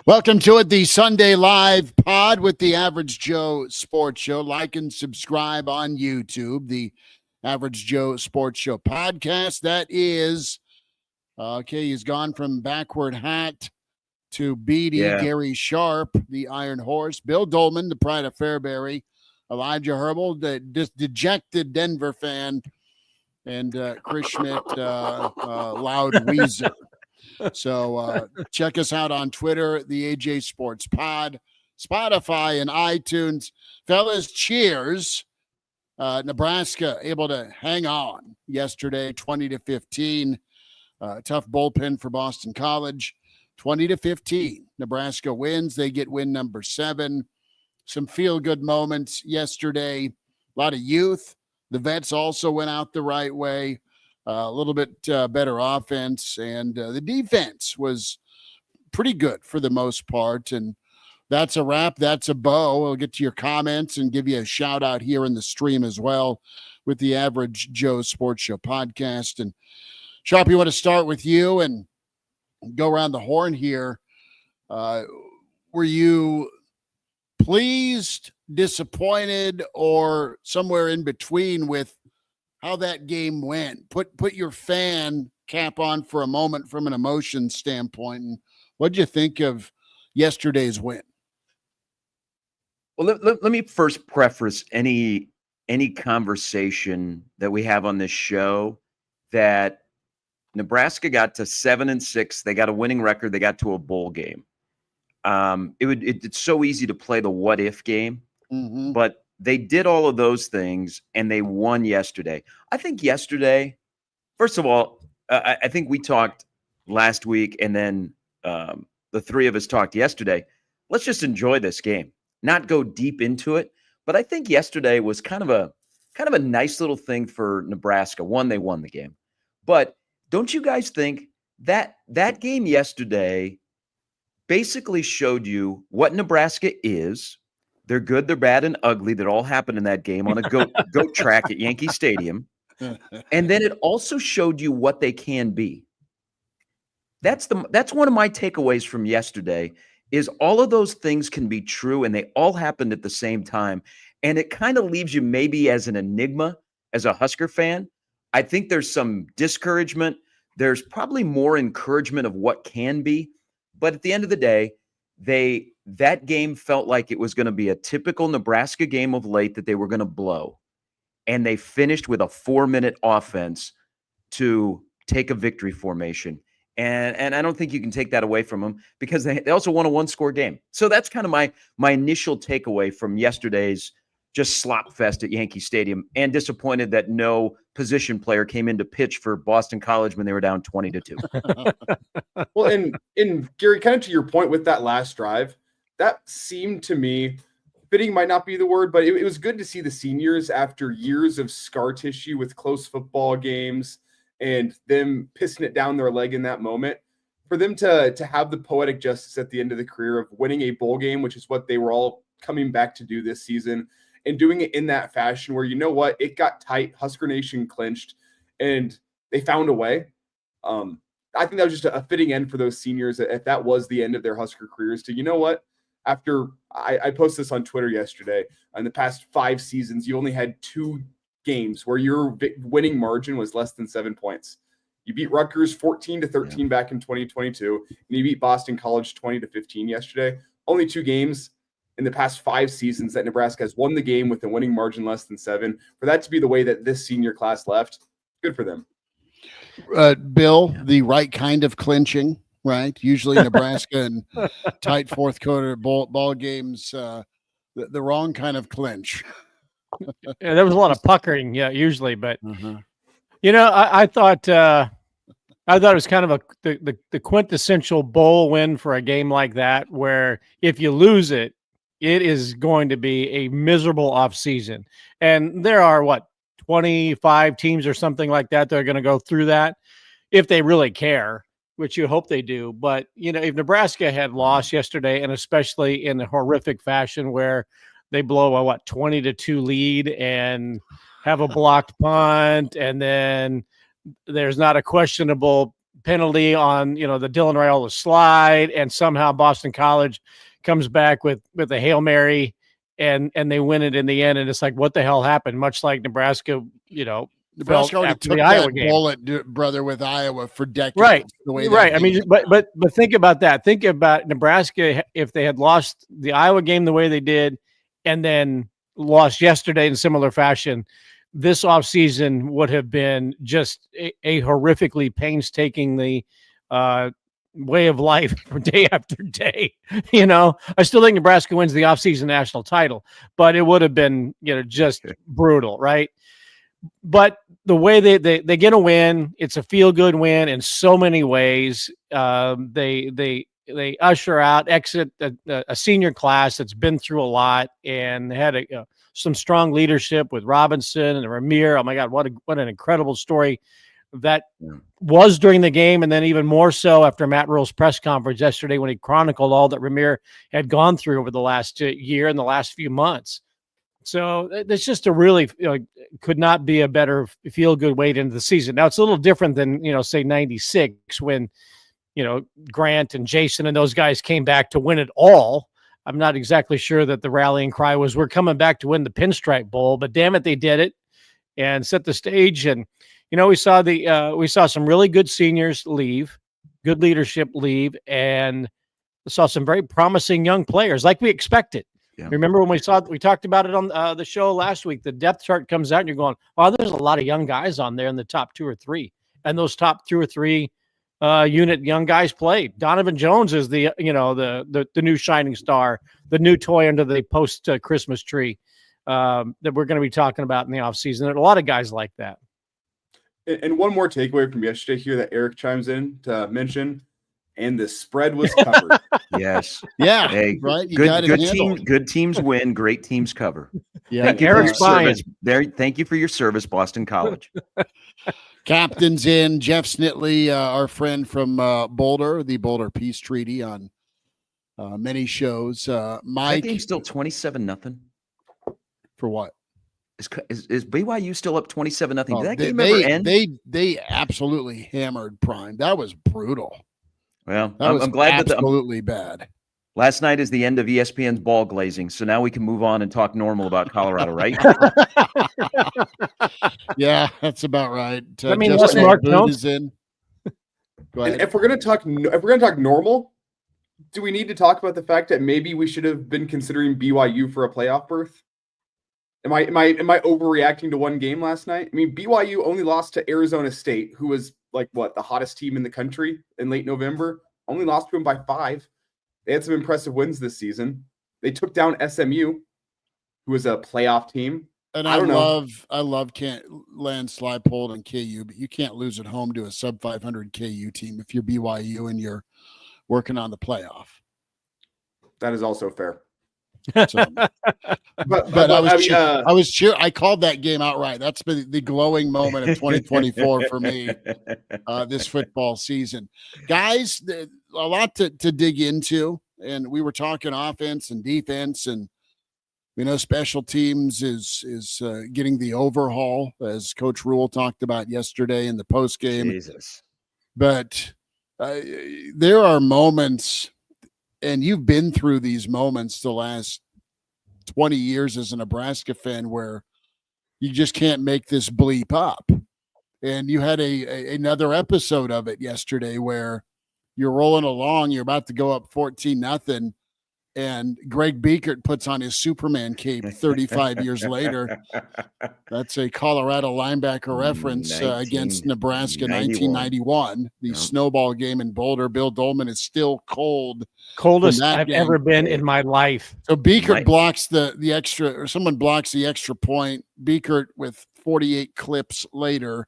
Welcome to it, the Sunday Live Pod with the Average Joe Sports Show. Like and subscribe on YouTube, the Average Joe Sports Show podcast. That is, he's gone from backward hat to Beatty, Gary Sharp, the Iron Horse, Bill Doleman, the Pride of Fairbury, Elijah Herbel, the dejected Denver fan, and Chris Schmidt, Loud Weezer. So check us out on Twitter, the AJ Sports Pod, Spotify, and iTunes. Fellas, cheers. Nebraska able to hang on yesterday, 20-15. Tough bullpen for Boston College, 20-15. Nebraska wins. They get win number 7. Some feel-good moments yesterday. A lot of youth. The vets also went out the right way. A little bit better offense, and the defense was pretty good for the most part. And that's a wrap. That's a bow. We'll get to your comments and give you a shout out here in the stream as well with the Average Joe Sports Show podcast. And Sharp, you want to start with you and go around the horn here. Were you pleased, disappointed, or somewhere in between with how that game went? Put your fan cap on for a moment from an emotion standpoint. And what'd you think of yesterday's win? Well, let me first preface any conversation that we have on this show that Nebraska got to 7-6. They got a winning record. They got to a bowl game. It's so easy to play the what if game, but they did all of those things, and they won yesterday. I think yesterday, first of all, I think we talked last week, and then the three of us talked yesterday. Let's just enjoy this game, not go deep into it. But I think yesterday was kind of a nice little thing for Nebraska. One, they won the game. But don't you guys think that game yesterday basically showed you what Nebraska is? They're good, they're bad, and ugly. That all happened in that game on a goat track at Yankee Stadium. And then it also showed you what they can be. That's one of my takeaways from yesterday is all of those things can be true, and they all happened at the same time. And it kind of leaves you maybe as an enigma as a Husker fan. I think there's some discouragement. There's probably more encouragement of what can be. But at the end of the day, that game felt like it was going to be a typical Nebraska game of late that they were going to blow. And they finished with a 4-minute offense to take a victory formation. And I don't think you can take that away from them because they also won a 1-score game. So that's kind of my initial takeaway from yesterday's just slop fest at Yankee Stadium, and disappointed that no position player came in to pitch for Boston College when they were down 20-2. Well, and Gary, kind of to your point with that last drive, that seemed to me, fitting might not be the word, but it was good to see the seniors after years of scar tissue with close football games and them pissing it down their leg in that moment, for them to have the poetic justice at the end of the career of winning a bowl game, which is what they were all coming back to do this season, and doing it in that fashion where, you know what, it got tight, Husker Nation clinched, and they found a way. I think that was just a fitting end for those seniors, if that was the end of their Husker careers, to, you know what, after I posted this on Twitter yesterday, in the past 5 seasons, you only had 2 games where your winning margin was less than 7 points. You beat Rutgers 14-13 back in 2022, and you beat Boston College 20-15 yesterday. Only 2 games in the past 5 seasons that Nebraska has won the game with a winning margin less than 7. For that to be the way that this senior class left, good for them. Bill, the right kind of clinching, right? Usually Nebraska and tight fourth quarter ball games, the wrong kind of clinch. Yeah, there was a lot of puckering, usually, but I thought it was kind of the quintessential bowl win for a game like that, where if you lose it, it is going to be a miserable offseason. And there are 25 teams or something like that are going to go through that if they really care, which you hope they do. But, if Nebraska had lost yesterday, and especially in a horrific fashion where they blow a 20-2 lead and have a blocked punt, and then there's not a questionable penalty on, the Dylan Raiola slide, and somehow Boston College comes back with a Hail Mary and they win it in the end. And it's like, what the hell happened? Much like Nebraska, Nebraska already took the Iowa that game. bullet, brother, with Iowa for decades. Right. The way Right. I mean, but think about that. Think about Nebraska if they had lost the Iowa game the way they did, and then lost yesterday in similar fashion. This offseason would have been just a horrifically painstakingly way of life day after day. I still think Nebraska wins the offseason national title, but it would have been, just brutal, right? But the way they get a win, it's a feel-good win in so many ways. They usher out, exit a senior class that's been through a lot and had some strong leadership with Robinson and Ramir. Oh my God, what an incredible story that was during the game, and then even more so after Matt Rhule's press conference yesterday when he chronicled all that Ramir had gone through over the last year and the last few months. So it's just a really could not be a better feel-good way into the season. Now it's a little different than say '96 when Grant and Jason and those guys came back to win it all. I'm not exactly sure that the rallying cry was we're coming back to win the Pinstripe Bowl, but damn it, they did it and set the stage. And we saw some really good seniors leave, good leadership leave, and saw some very promising young players like we expected. Yeah. Remember when we talked about it on the show last week, the depth chart comes out and you're going, wow, there's a lot of young guys on there in the top 2 or 3. And those top 2 or 3 unit young guys played. Donovan Jones is the new shining star, the new toy under the post Christmas tree that we're going to be talking about in the offseason. There are a lot of guys like that. And one more takeaway from yesterday here that Eric chimes in to mention, and the spread was covered. Yes. Yeah. Hey, right. Good teams win. Great teams cover. Yeah. Thank you for your service. Thank you for your service, Boston College. Captain's in. Jeff Snitley, our friend from Boulder, the Boulder Peace Treaty on many shows. Mike, that game's still 27-0. For what? Is BYU still up 27-0? Did that game ever end? They absolutely hammered Prime. That was brutal. Well, I'm glad absolutely bad. Last night is the end of ESPN's ball glazing, so now we can move on and talk normal about Colorado, right? Yeah, that's about right. Mark is in. Go ahead. If we're gonna talk normal, do we need to talk about the fact that maybe we should have been considering BYU for a playoff berth? Am I overreacting to one game last night? I mean, BYU only lost to Arizona State, who was the hottest team in the country in late November. Only lost to them by 5. They had some impressive wins this season. They took down SMU, who was a playoff team. And I love Lance Leipold and KU, but you can't lose at home to a sub 500 KU team if you're BYU and you're working on the playoff. That is also fair. So, but I was cheering. I called that game outright. That's been the glowing moment of 2024 for me this football season. Guys, a lot to dig into, and we were talking offense and defense, and special teams is getting the overhaul, as Coach Rhule talked about yesterday in the post game. Jesus, but there are moments. And you've been through these moments the last 20 years as a Nebraska fan where you just can't make this bleep up. And you had another episode of it yesterday where you're rolling along, you're about to go up 14-0, and Greg Biekert puts on his Superman cape 35 years later. That's a Colorado linebacker reference against Nebraska 1991, the snowball game in Boulder. Bill Doleman is still coldest I've ever been in my life. So Biekert blocks the extra, or someone blocks the extra point. Biekert with 48 clips later.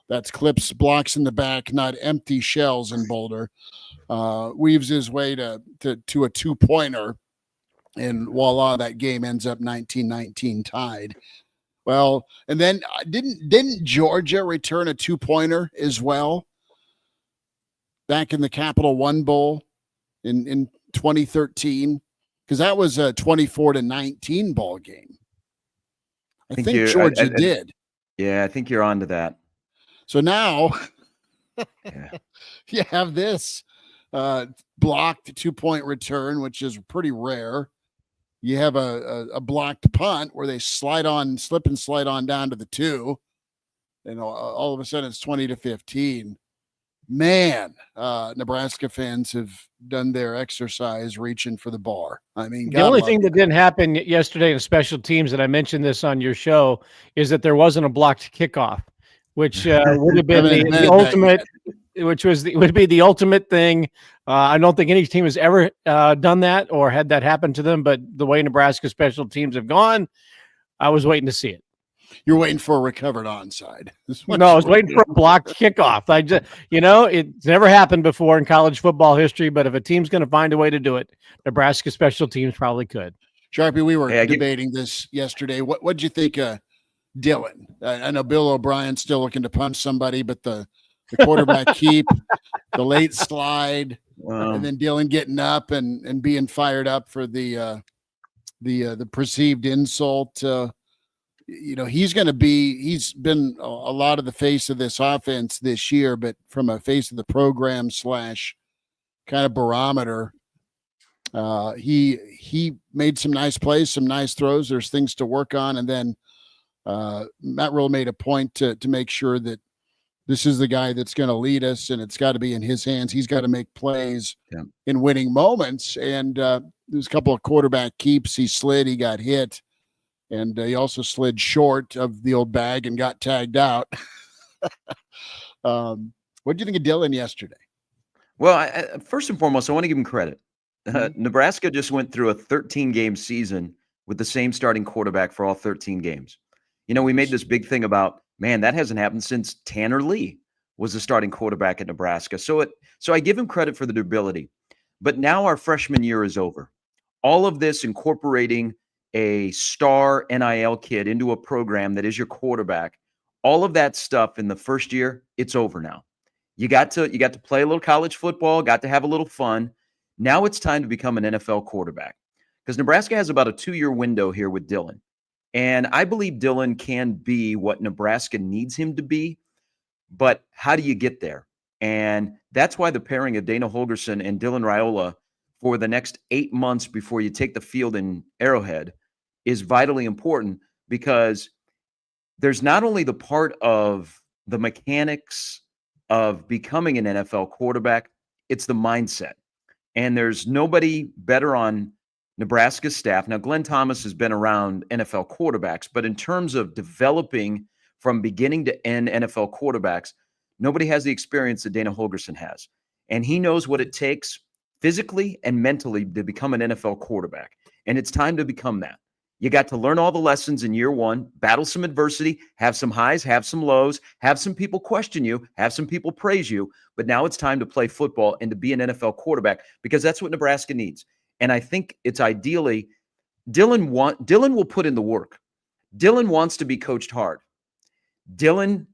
That's clips, blocks in the back, not empty shells in Boulder. Weaves his way to a 2-pointer, and voila, that game ends up 19-19 tied. Well, and then didn't Georgia return a 2-pointer as well back in the Capital One Bowl in 2013? Because that was a 24-19 ball game. I think Georgia did. Yeah, I think you're on to that. So now Yeah. You have this blocked 2-point return, which is pretty rare. You have a blocked punt where they slip and slide on down to the 2. And all of a sudden it's 20-15. Man, Nebraska fans have done their exercise reaching for the bar. I mean, the only thing that didn't happen yesterday in special teams, and I mentioned this on your show, is that there wasn't a blocked kickoff, which would have been the ultimate, would be the ultimate thing. I don't think any team has ever done that or had that happen to them, but the way Nebraska special teams have gone, I was waiting to see it. You're waiting for a recovered onside. No, I was waiting for a blocked kickoff. I just, it's never happened before in college football history, but if a team's going to find a way to do it, Nebraska special teams probably could. Sharpie, we were debating this yesterday. What'd you think of Dylan? I know Bill O'Brien's still looking to punch somebody, but the quarterback keep, the late slide, and then Dylan getting up and being fired up for the perceived insult. He's been a lot of the face of this offense this year, but from a face of the program / kind of barometer, he made some nice plays, some nice throws. There's things to work on. And then Matt Rule made a point to make sure that this is the guy that's going to lead us, and it's got to be in his hands. He's got to make plays in winning moments. And there's a couple of quarterback keeps. He slid, he got hit. And he also slid short of the old bag and got tagged out. What did you think of Dylan yesterday? Well, first and foremost, I want to give him credit. Nebraska just went through a 13-game season with the same starting quarterback for all 13 games. We made this big thing about, man, that hasn't happened since Tanner Lee was the starting quarterback at Nebraska. So I give him credit for the durability. But now our freshman year is over. All of this incorporating a star NIL kid into a program that is your quarterback, all of that stuff in the first year, it's over now. You got to play a little college football, got to have a little fun. Now it's time to become an NFL quarterback, because Nebraska has about a 2-year window here with Dylan. And I believe Dylan can be what Nebraska needs him to be, but how do you get there? And that's why the pairing of Dana Holgorsen and Dylan Raiola for the next 8 months before you take the field in Arrowhead is vitally important, because there's not only the part of the mechanics of becoming an NFL quarterback, it's the mindset. And there's nobody better on Nebraska's staff. Now, Glenn Thomas has been around NFL quarterbacks, but in terms of developing from beginning to end NFL quarterbacks, nobody has the experience that Dana Holgorsen has. And he knows what it takes physically and mentally to become an NFL quarterback. And it's time to become that. You got to learn all the lessons in year one, battle some adversity, have some highs, have some lows, have some people question you, have some people praise you. But now it's time to play football and to be an NFL quarterback, because that's what Nebraska needs. And I think it's ideally Dylan will put in the work. Dylan wants to be coached hard. Dylan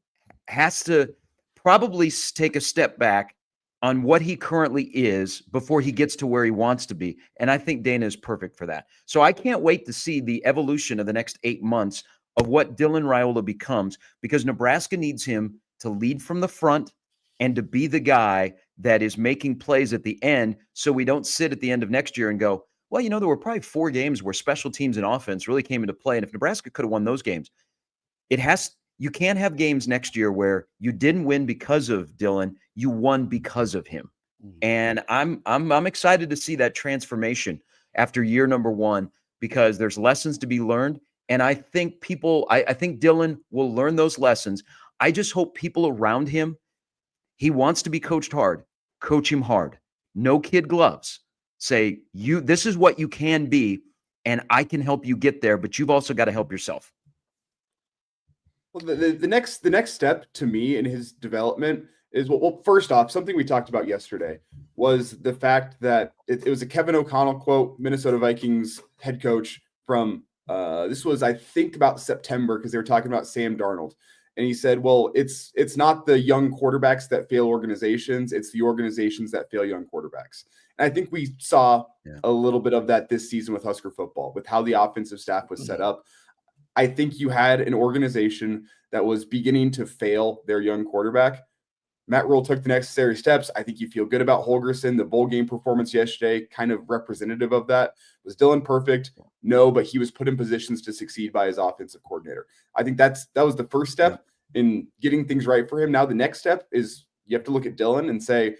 has to probably take a step back on what he currently is before he gets to where he wants to be. And I think Dana is perfect for that. So I can't wait to see the evolution of the next 8 months of what Dylan Raiola becomes, because Nebraska needs him to lead from the front and to be the guy that is making plays at the end, so we don't sit at the end of next year and go, well, there were probably 4 games where special teams and offense really came into play. And if Nebraska could have won those games, you can't have games next year where you didn't win because of Dylan, you won because of him. And I'm excited to see that transformation after year number 1, because there's lessons to be learned. And I think I think Dylan will learn those lessons. I just hope people around him, he wants to be coached hard, coach him hard. No kid gloves. Say, this is what you can be, and I can help you get there, but you've also got to help yourself. Well, the next step to me in his development is, well, first off, something we talked about yesterday was the fact that it was a Kevin O'Connell quote, Minnesota Vikings head coach from this was, I think, about September, because they were talking about Sam Darnold. And he said, well, it's not the young quarterbacks that fail organizations, it's the organizations that fail young quarterbacks. And I think we saw a little bit of that this season with Husker football, with how the offensive staff was set up. I think you had an organization that was beginning to fail their young quarterback. Matt Rule took the necessary steps. I think you feel good about Holgorsen. The bowl game performance yesterday, kind of representative of that. Was Dylan perfect? No, but he was put in positions to succeed by his offensive coordinator. I think that was the first step in getting things right for him. Now the next step is you have to look at Dylan and say,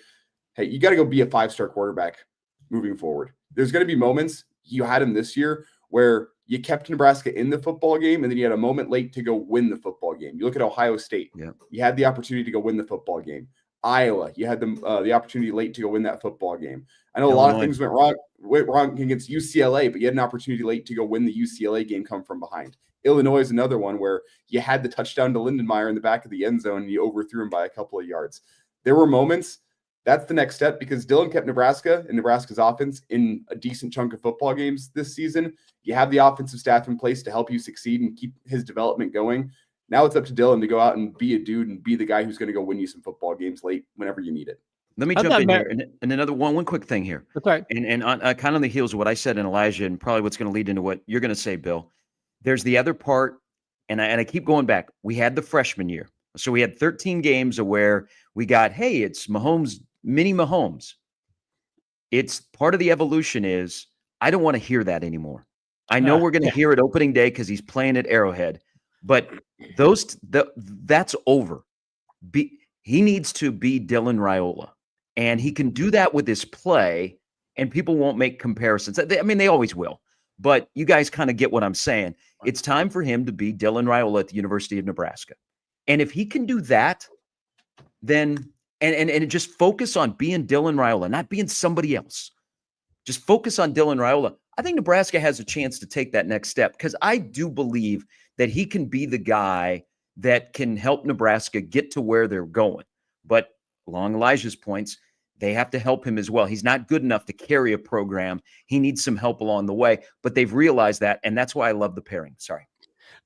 hey, you got to go be a 5-star quarterback moving forward. There's going to be moments, you had him this year, where you kept Nebraska in the football game, and then you had a moment late to go win the football game. You look at Ohio State. Yeah. You had the opportunity to go win the football game. Iowa, you had the opportunity late to go win that football game. I know Illinois. A lot of things went wrong against UCLA, but you had an opportunity late to go win the UCLA game, come from behind. Illinois is another one where you had the touchdown to Lindenmeyer in the back of the end zone, and you overthrew him by a couple of yards. There were moments. That's the next step, because Dylan kept Nebraska and Nebraska's offense in a decent chunk of football games this season. You have the offensive staff in place to help you succeed and keep his development going. Now it's up to Dylan to go out and be a dude and be the guy who's going to go win you some football games late whenever you need it. Let me jump in here. And another one quick thing here. Okay. And on kind of on the heels of what I said in Elijah, and probably what's going to lead into what you're going to say, Bill, there's the other part, and I keep going back. We had the freshman year. So we had 13 games of where we got, hey, it's Mahomes, mini Mahomes. It's part of the evolution is I don't want to hear that anymore. I know we're going to hear it opening day because he's playing at Arrowhead, but that's over. He needs to be Dylan Raiola, and he can do that with his play, and people won't make comparisons. I mean, they always will, but you guys kind of get what I'm saying. It's time for him to be Dylan Raiola at the University of Nebraska. And if he can do that, then and just focus on being Dylan Raiola, not being somebody else. Just focus on Dylan Raiola. I think Nebraska has a chance to take that next step, because I do believe that he can be the guy that can help Nebraska get to where they're going. But along Elijah's points, they have to help him as well. He's not good enough to carry a program. He needs some help along the way, but they've realized that, and that's why I love the pairing. Sorry.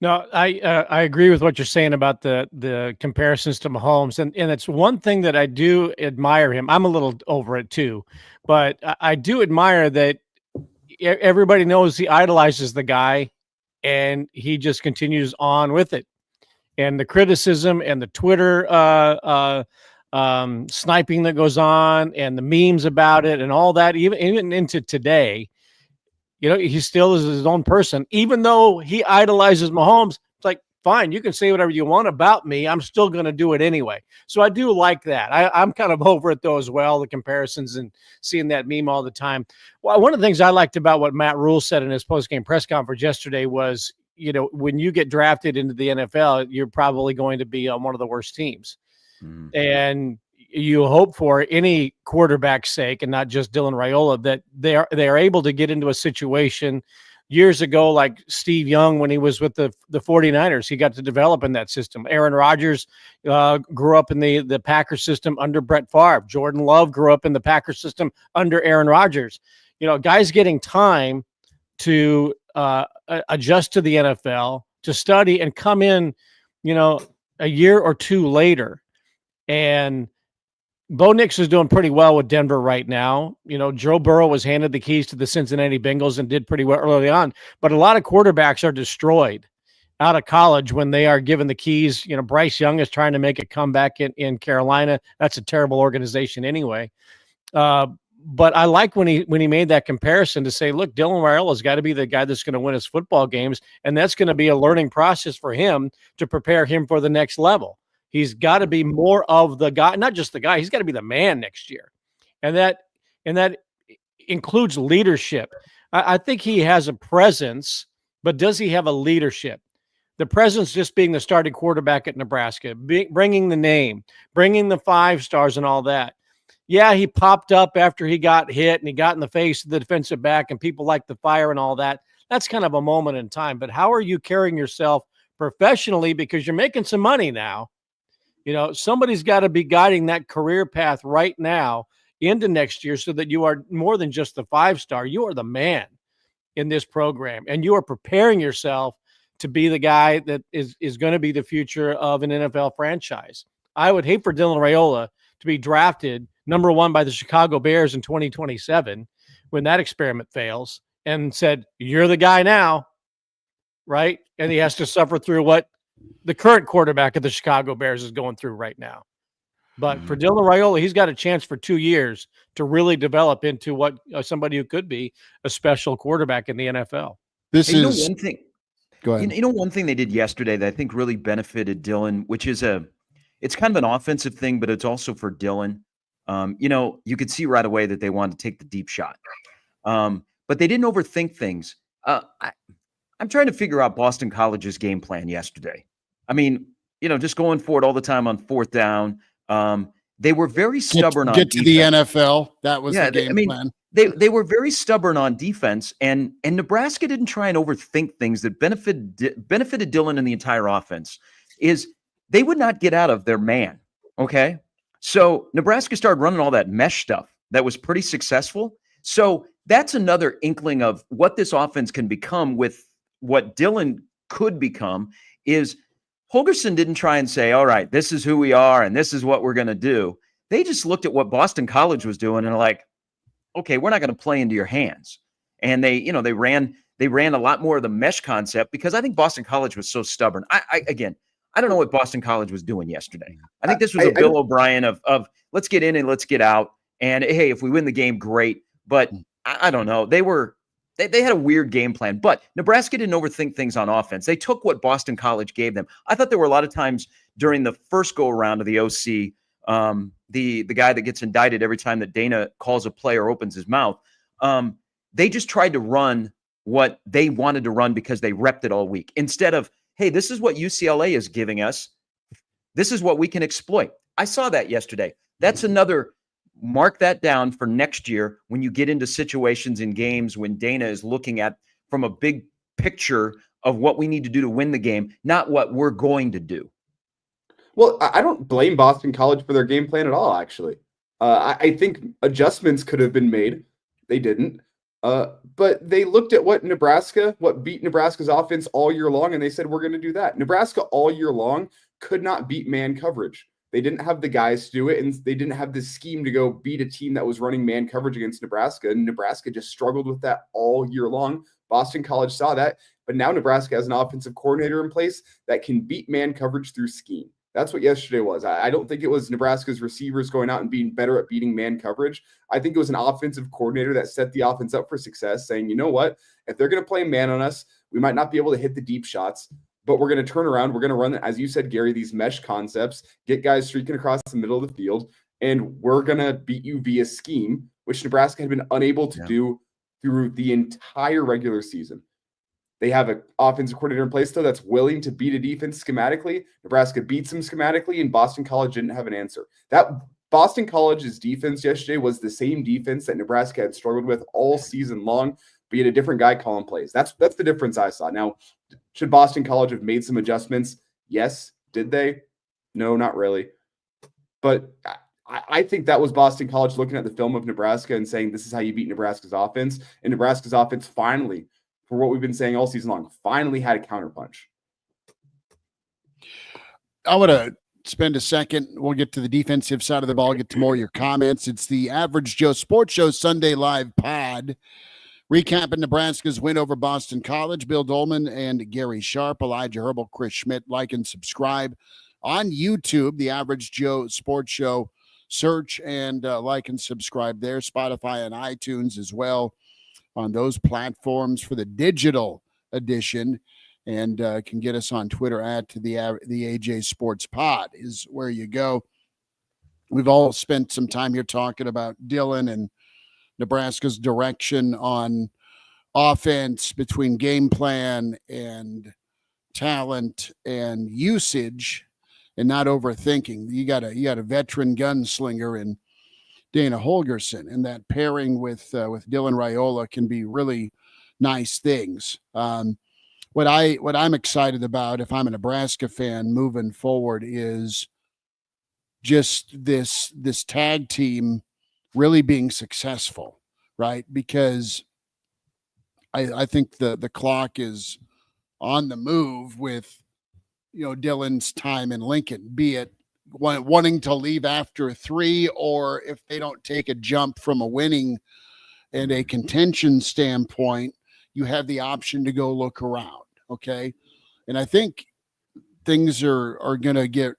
No, I agree with what you're saying about the comparisons to Mahomes, and it's one thing that I do admire him. I'm a little over it too, but I do admire that everybody knows he idolizes the guy, and he just continues on with it. And the criticism and the Twitter sniping that goes on, and the memes about it, and all that, even into today. You know, he still is his own person, even though he idolizes Mahomes. It's like, fine, you can say whatever you want about me. I'm still going to do it anyway. So I do like that. I'm kind of over it, though, as well, the comparisons and seeing that meme all the time. Well, one of the things I liked about what Matt Rule said in his post-game press conference yesterday was, you know, when you get drafted into the NFL, you're probably going to be on one of the worst teams. And you hope for any quarterback's sake, and not just Dylan Raiola, that they are able to get into a situation. Years ago, like Steve Young, when he was with the 49ers, he got to develop in that system. Aaron Rodgers grew up in the Packers system under Brett Favre. Jordan Love grew up in the Packers system under Aaron Rodgers. You know, guys getting time to adjust to the NFL, to study, and come in, you know, a year or two later. And Bo Nix is doing pretty well with Denver right now. You know, Joe Burrow was handed the keys to the Cincinnati Bengals and did pretty well early on. But a lot of quarterbacks are destroyed out of college when they are given the keys. You know, Bryce Young is trying to make a comeback in Carolina. That's a terrible organization anyway. But I like when he made that comparison to say, look, Dylan Raiola's got to be the guy that's going to win his football games, and that's going to be a learning process for him to prepare him for the next level. He's got to be more of the guy, not just the guy. He's got to be the man next year. And that includes leadership. I think he has a presence, but does he have a leadership? The presence just being the starting quarterback at Nebraska, bringing the name, bringing the 5 stars and all that. Yeah, he popped up after he got hit and he got in the face of the defensive back and people like the fire and all that. That's kind of a moment in time. But how are you carrying yourself professionally, because you're making some money now? You know, somebody's got to be guiding that career path right now into next year so that you are more than just the 5-star. You are the man in this program, and you are preparing yourself to be the guy that is going to be the future of an NFL franchise. I would hate for Dylan Raiola to be drafted number 1 by the Chicago Bears in 2027 when that experiment fails and said, you're the guy now, right? And he has to suffer through what the current quarterback of the Chicago Bears is going through right now. But for Dylan Raiola, he's got a chance for 2 years to really develop into what somebody who could be a special quarterback in the NFL. This Hey, is one thing. Go ahead. You know, one thing they did yesterday that I think really benefited Dylan, which is it's kind of an offensive thing, but it's also for Dylan. You know, you could see right away that they wanted to take the deep shot, but they didn't overthink things. I'm trying to figure out Boston College's game plan yesterday. I mean, you know, just going for it all the time on fourth down. They were very stubborn on get to the defense. NFL. That was the game plan. They were very stubborn on defense, and Nebraska didn't try and overthink things that benefited Dylan and the entire offense. Is they would not get out of their man. Okay, so Nebraska started running all that mesh stuff that was pretty successful. So that's another inkling of what this offense can become with what Dylan could become. Is Holgorsen didn't try and say, all right, this is who we are and this is what we're going to do. They just looked at what Boston College was doing and are like, okay, we're not going to play into your hands. And they ran a lot more of the mesh concept because I think Boston College was so stubborn. I don't know what Boston College was doing yesterday. I think this was a Bill O'Brien of let's get in and let's get out. And hey, if we win the game, great. But I don't know. They had a weird game plan, but Nebraska didn't overthink things on offense. They took what Boston College gave them. I thought there were a lot of times during the first go around of the OC, the guy that gets indicted every time that Dana calls a play or opens his mouth, they just tried to run what they wanted to run because they repped it all week. Instead of, hey, this is what UCLA is giving us. This is what we can exploit. I saw that yesterday. That's another, mark that down for next year when you get into situations in games when Dana is looking at from a big picture of what we need to do to win the game, not what we're going to do. Well, I don't blame Boston College for their game plan at all, actually. I think adjustments could have been made. They didn't. But they looked at what beat Nebraska's offense all year long, and they said, we're going to do that. Nebraska all year long could not beat man coverage. They didn't have the guys to do it, and they didn't have the scheme to go beat a team that was running man coverage against Nebraska, and Nebraska just struggled with that all year long. Boston College saw that, but now Nebraska has an offensive coordinator in place that can beat man coverage through scheme. That's what yesterday was. I don't think it was Nebraska's receivers going out and being better at beating man coverage. I think it was an offensive coordinator that set the offense up for success, saying, you know what, if they're going to play man on us, we might not be able to hit the deep shots, but we're going to turn around. We're going to run, as you said, Gary, these mesh concepts, get guys streaking across the middle of the field, and we're going to beat you via scheme, which Nebraska had been unable to do through the entire regular season. They have an offensive coordinator in place, though, that's willing to beat a defense schematically. Nebraska beats them schematically, and Boston College didn't have an answer. That Boston College's defense yesterday was the same defense that Nebraska had struggled with all season long, but you had a different guy calling plays. That's the difference I saw. Now, should Boston College have made some adjustments? Yes. Did they? No, not really. But I think that was Boston College looking at the film of Nebraska and saying, this is how you beat Nebraska's offense. And Nebraska's offense finally, for what we've been saying all season long, finally had a counterpunch. I want to spend a second. We'll get to the defensive side of the ball, get to more of your comments. It's the Average Joe Sports Show Sunday Live Pod. Recapping Nebraska's win over Boston College. Bill Doleman and Gary Sharp, Elijah Herbel, Chris Schmidt. Like and subscribe on YouTube, the Average Joe Sports Show. Search and like and subscribe there. Spotify and iTunes as well on those platforms for the digital edition. And can get us on Twitter at the AJ Sports Pod is where you go. We've all spent some time here talking about Dylan and Nebraska's direction on offense between game plan and talent and usage and not overthinking. You got a veteran gunslinger in Dana Holgorsen, and that pairing with Dylan Raiola can be really nice things. What I'm excited about, if I'm a Nebraska fan moving forward, is just this tag team really being successful, right? Because I think the clock is on the move with, Dylan's time in Lincoln, be it wanting to leave after 3, or if they don't take a jump from a winning and a contention standpoint, you have the option to go look around. Okay. And I think things are going to get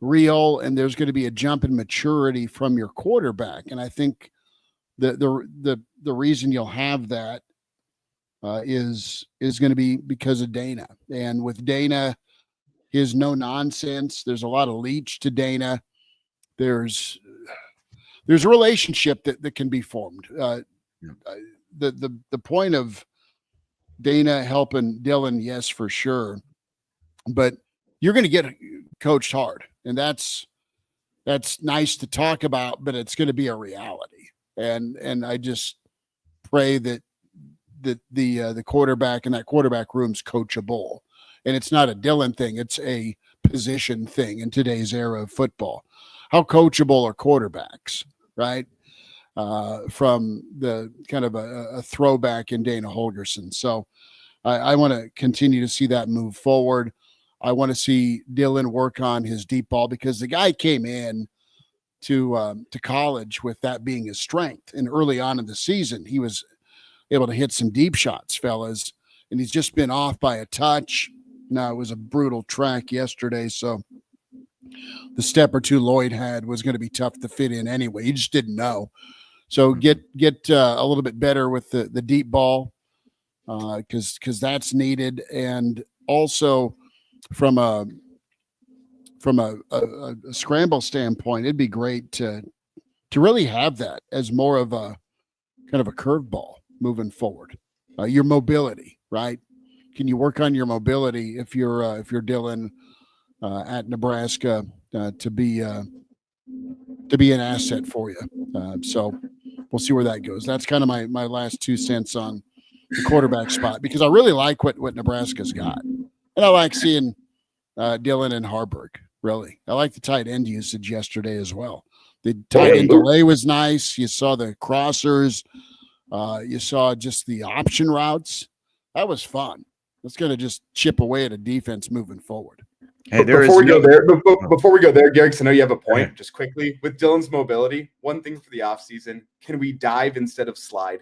real, and there's going to be a jump in maturity from your quarterback. And I think the reason you'll have that is going to be because of Dana. And with Dana, his no nonsense. There's a lot of leech to Dana. There's a relationship that can be formed. The point of Dana helping Dylan, yes, for sure, but you're going to get coached hard, and that's nice to talk about, but it's going to be a reality. And I just pray that the quarterback and that quarterback room's coachable, and it's not a Dylan thing; it's a position thing in today's era of football. How coachable are quarterbacks, right? From the kind of a throwback in Dana Holgerson. So I want to continue to see that move forward. I want to see Dylan work on his deep ball, because the guy came in to college with that being his strength. And early on in the season, he was able to hit some deep shots, fellas, and he's just been off by a touch. Now, it was a brutal track yesterday, so the step or two Lloyd had was going to be tough to fit in anyway. He just didn't know. So get a little bit better with the deep ball, because that's needed. And also from a scramble standpoint, it'd be great to really have that as more of a kind of a curveball moving forward. Your mobility, right? Can you work on your mobility if you're Dylan at Nebraska to be an asset for you? So we'll see where that goes. That's kind of my last 2 cents on the quarterback spot, because I really like what Nebraska's got, and I like seeing Dylan and Harburg. Really, I like the tight end usage yesterday as well. The tight end delay was nice. You saw the crossers. You saw just the option routes. That was fun. It's going to just chip away at a defense moving forward. Hey, before we go there, Gary, because I know you have a point, just quickly, with Dylan's mobility, one thing for the offseason, can we dive instead of slide?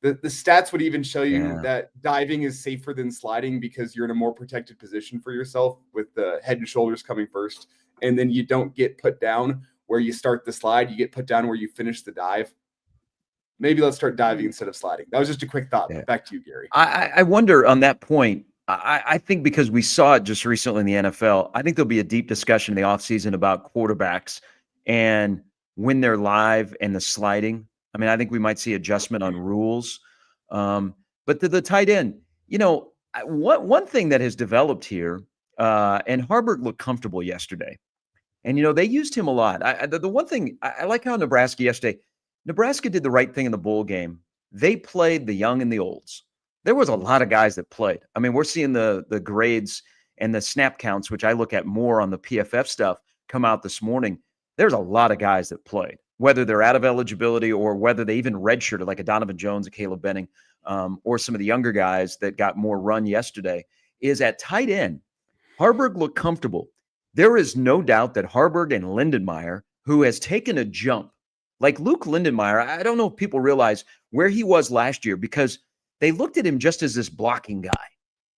The stats would even show you that diving is safer than sliding, because you're in a more protected position for yourself with the head and shoulders coming first. And then you don't get put down where you start the slide. You get put down where you finish the dive. Maybe let's start diving instead of sliding. That was just a quick thought. Yeah. Back to you, Gary. I wonder on that point. I think because we saw it just recently in the NFL, I think there'll be a deep discussion in the offseason about quarterbacks and when they're live and the sliding. I mean, I think we might see adjustment on rules. But the tight end, one thing that has developed here, and Harburg looked comfortable yesterday. And, they used him a lot. The one thing, I like how Nebraska did the right thing in the bowl game. They played the young and the olds. There was a lot of guys that played. I mean, we're seeing the grades and the snap counts, which I look at more on the PFF stuff, come out this morning. There's a lot of guys that played, whether they're out of eligibility or whether they even redshirted, like a Donovan Jones, a Caleb Benning, or some of the younger guys that got more run yesterday. Is at tight end, Harburg looked comfortable. There is no doubt that Harburg and Lindenmeyer, who has taken a jump, like Luke Lindenmeyer, I don't know if people realize where he was last year, because they looked at him just as this blocking guy.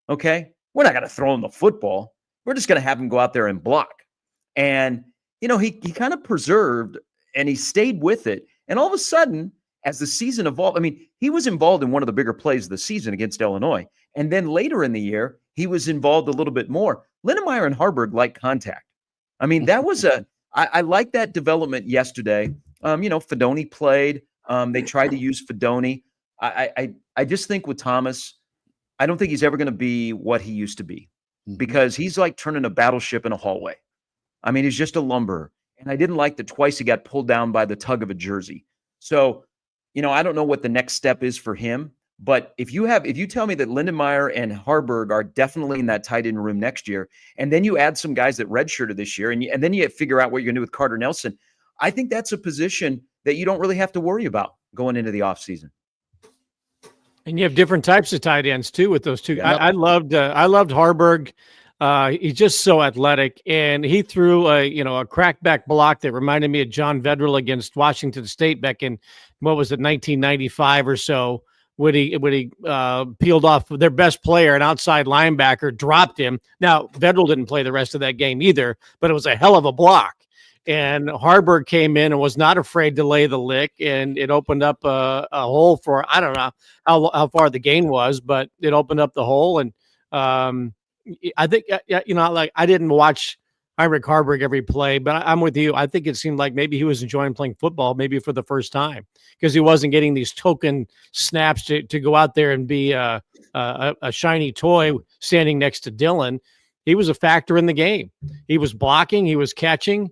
Okay, we're not going to throw him the football. We're just going to have him go out there and block. And, he kind of preserved and he stayed with it. And all of a sudden, as the season evolved, I mean, he was involved in one of the bigger plays of the season against Illinois. And then later in the year, he was involved a little bit more. Lindenmeyer and Harburg like contact. I mean, that was I like that development yesterday. Fedoni played. They tried to use Fedoni. I just think with Thomas, I don't think he's ever going to be what he used to be, because he's like turning a battleship in a hallway. I mean, he's just a lumberer. And I didn't like that twice he got pulled down by the tug of a jersey. So, I don't know what the next step is for him. But if you tell me that Lindenmeyer and Harburg are definitely in that tight end room next year, and then you add some guys that redshirted this year, and then you figure out what you're going to do with Carter Nelson, I think that's a position that you don't really have to worry about going into the offseason. And you have different types of tight ends too with those two. Yep. I loved Harburg. He's just so athletic, and he threw a crackback block that reminded me of John Vedral against Washington State back in, 1995 or so, when he peeled off their best player, an outside linebacker, dropped him. Now, Vedral didn't play the rest of that game either, but it was a hell of a block. And Harburg came in and was not afraid to lay the lick, and it opened up a hole for, I don't know how far the gain was, but it opened up the hole. And I think, like, I didn't watch Heinrich Harburg every play, but I'm with you. I think it seemed like maybe he was enjoying playing football, maybe for the first time, because he wasn't getting these token snaps to go out there and be a shiny toy standing next to Dylan. He was a factor in the game. He was blocking, he was catching.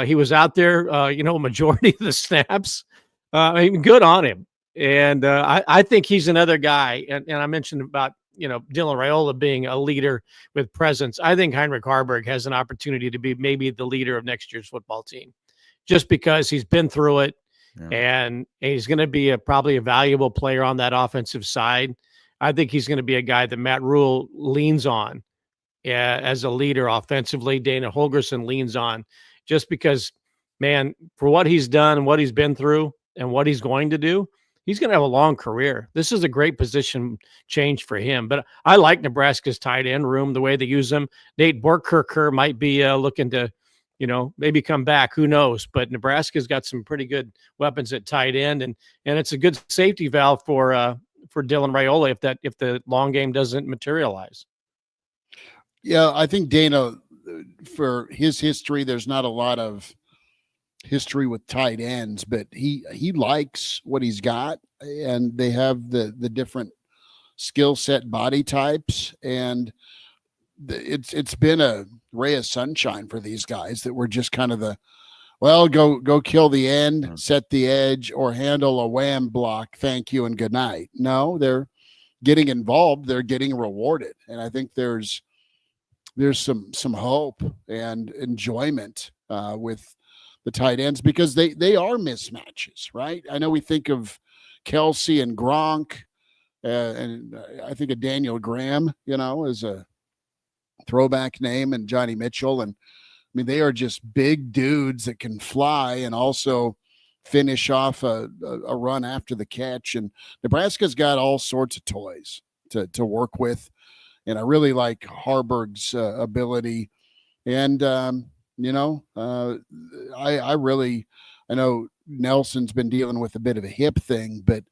He was out there, majority of the snaps. Good on him. And I think he's another guy. And I mentioned about, Dylan Raiola being a leader with presence. I think Heinrich Harburg has an opportunity to be maybe the leader of next year's football team, just because he's been through it. Yeah. And he's going to be probably a valuable player on that offensive side. I think he's going to be a guy that Matt Rule leans on as a leader offensively. Dana Holgerson leans on, just because, man, for what he's done and what he's been through and what he's going to do, he's going to have a long career. This is a great position change for him. But I like Nebraska's tight end room, the way they use them. Nate Borkirker might be looking to, maybe come back. Who knows? But Nebraska's got some pretty good weapons at tight end, and it's a good safety valve for Dylan Raiola if the long game doesn't materialize. Yeah, I think Dana, for his history, there's not a lot of history with tight ends, but he likes what he's got, and they have the different skill set body types, and it's been a ray of sunshine for these guys that were just kind of go kill the end, set the edge, or handle a wham block, thank you and good night. No, they're getting involved, they're getting rewarded, and I think there's some hope and enjoyment with the tight ends, because they are mismatches, right? I know we think of Kelsey and Gronk, and I think of Daniel Graham, as a throwback name, and Johnny Mitchell. And I mean, they are just big dudes that can fly and also finish off a run after the catch. And Nebraska's got all sorts of toys to work with. And I really like Harburg's ability. And, I know Nelson's been dealing with a bit of a hip thing, but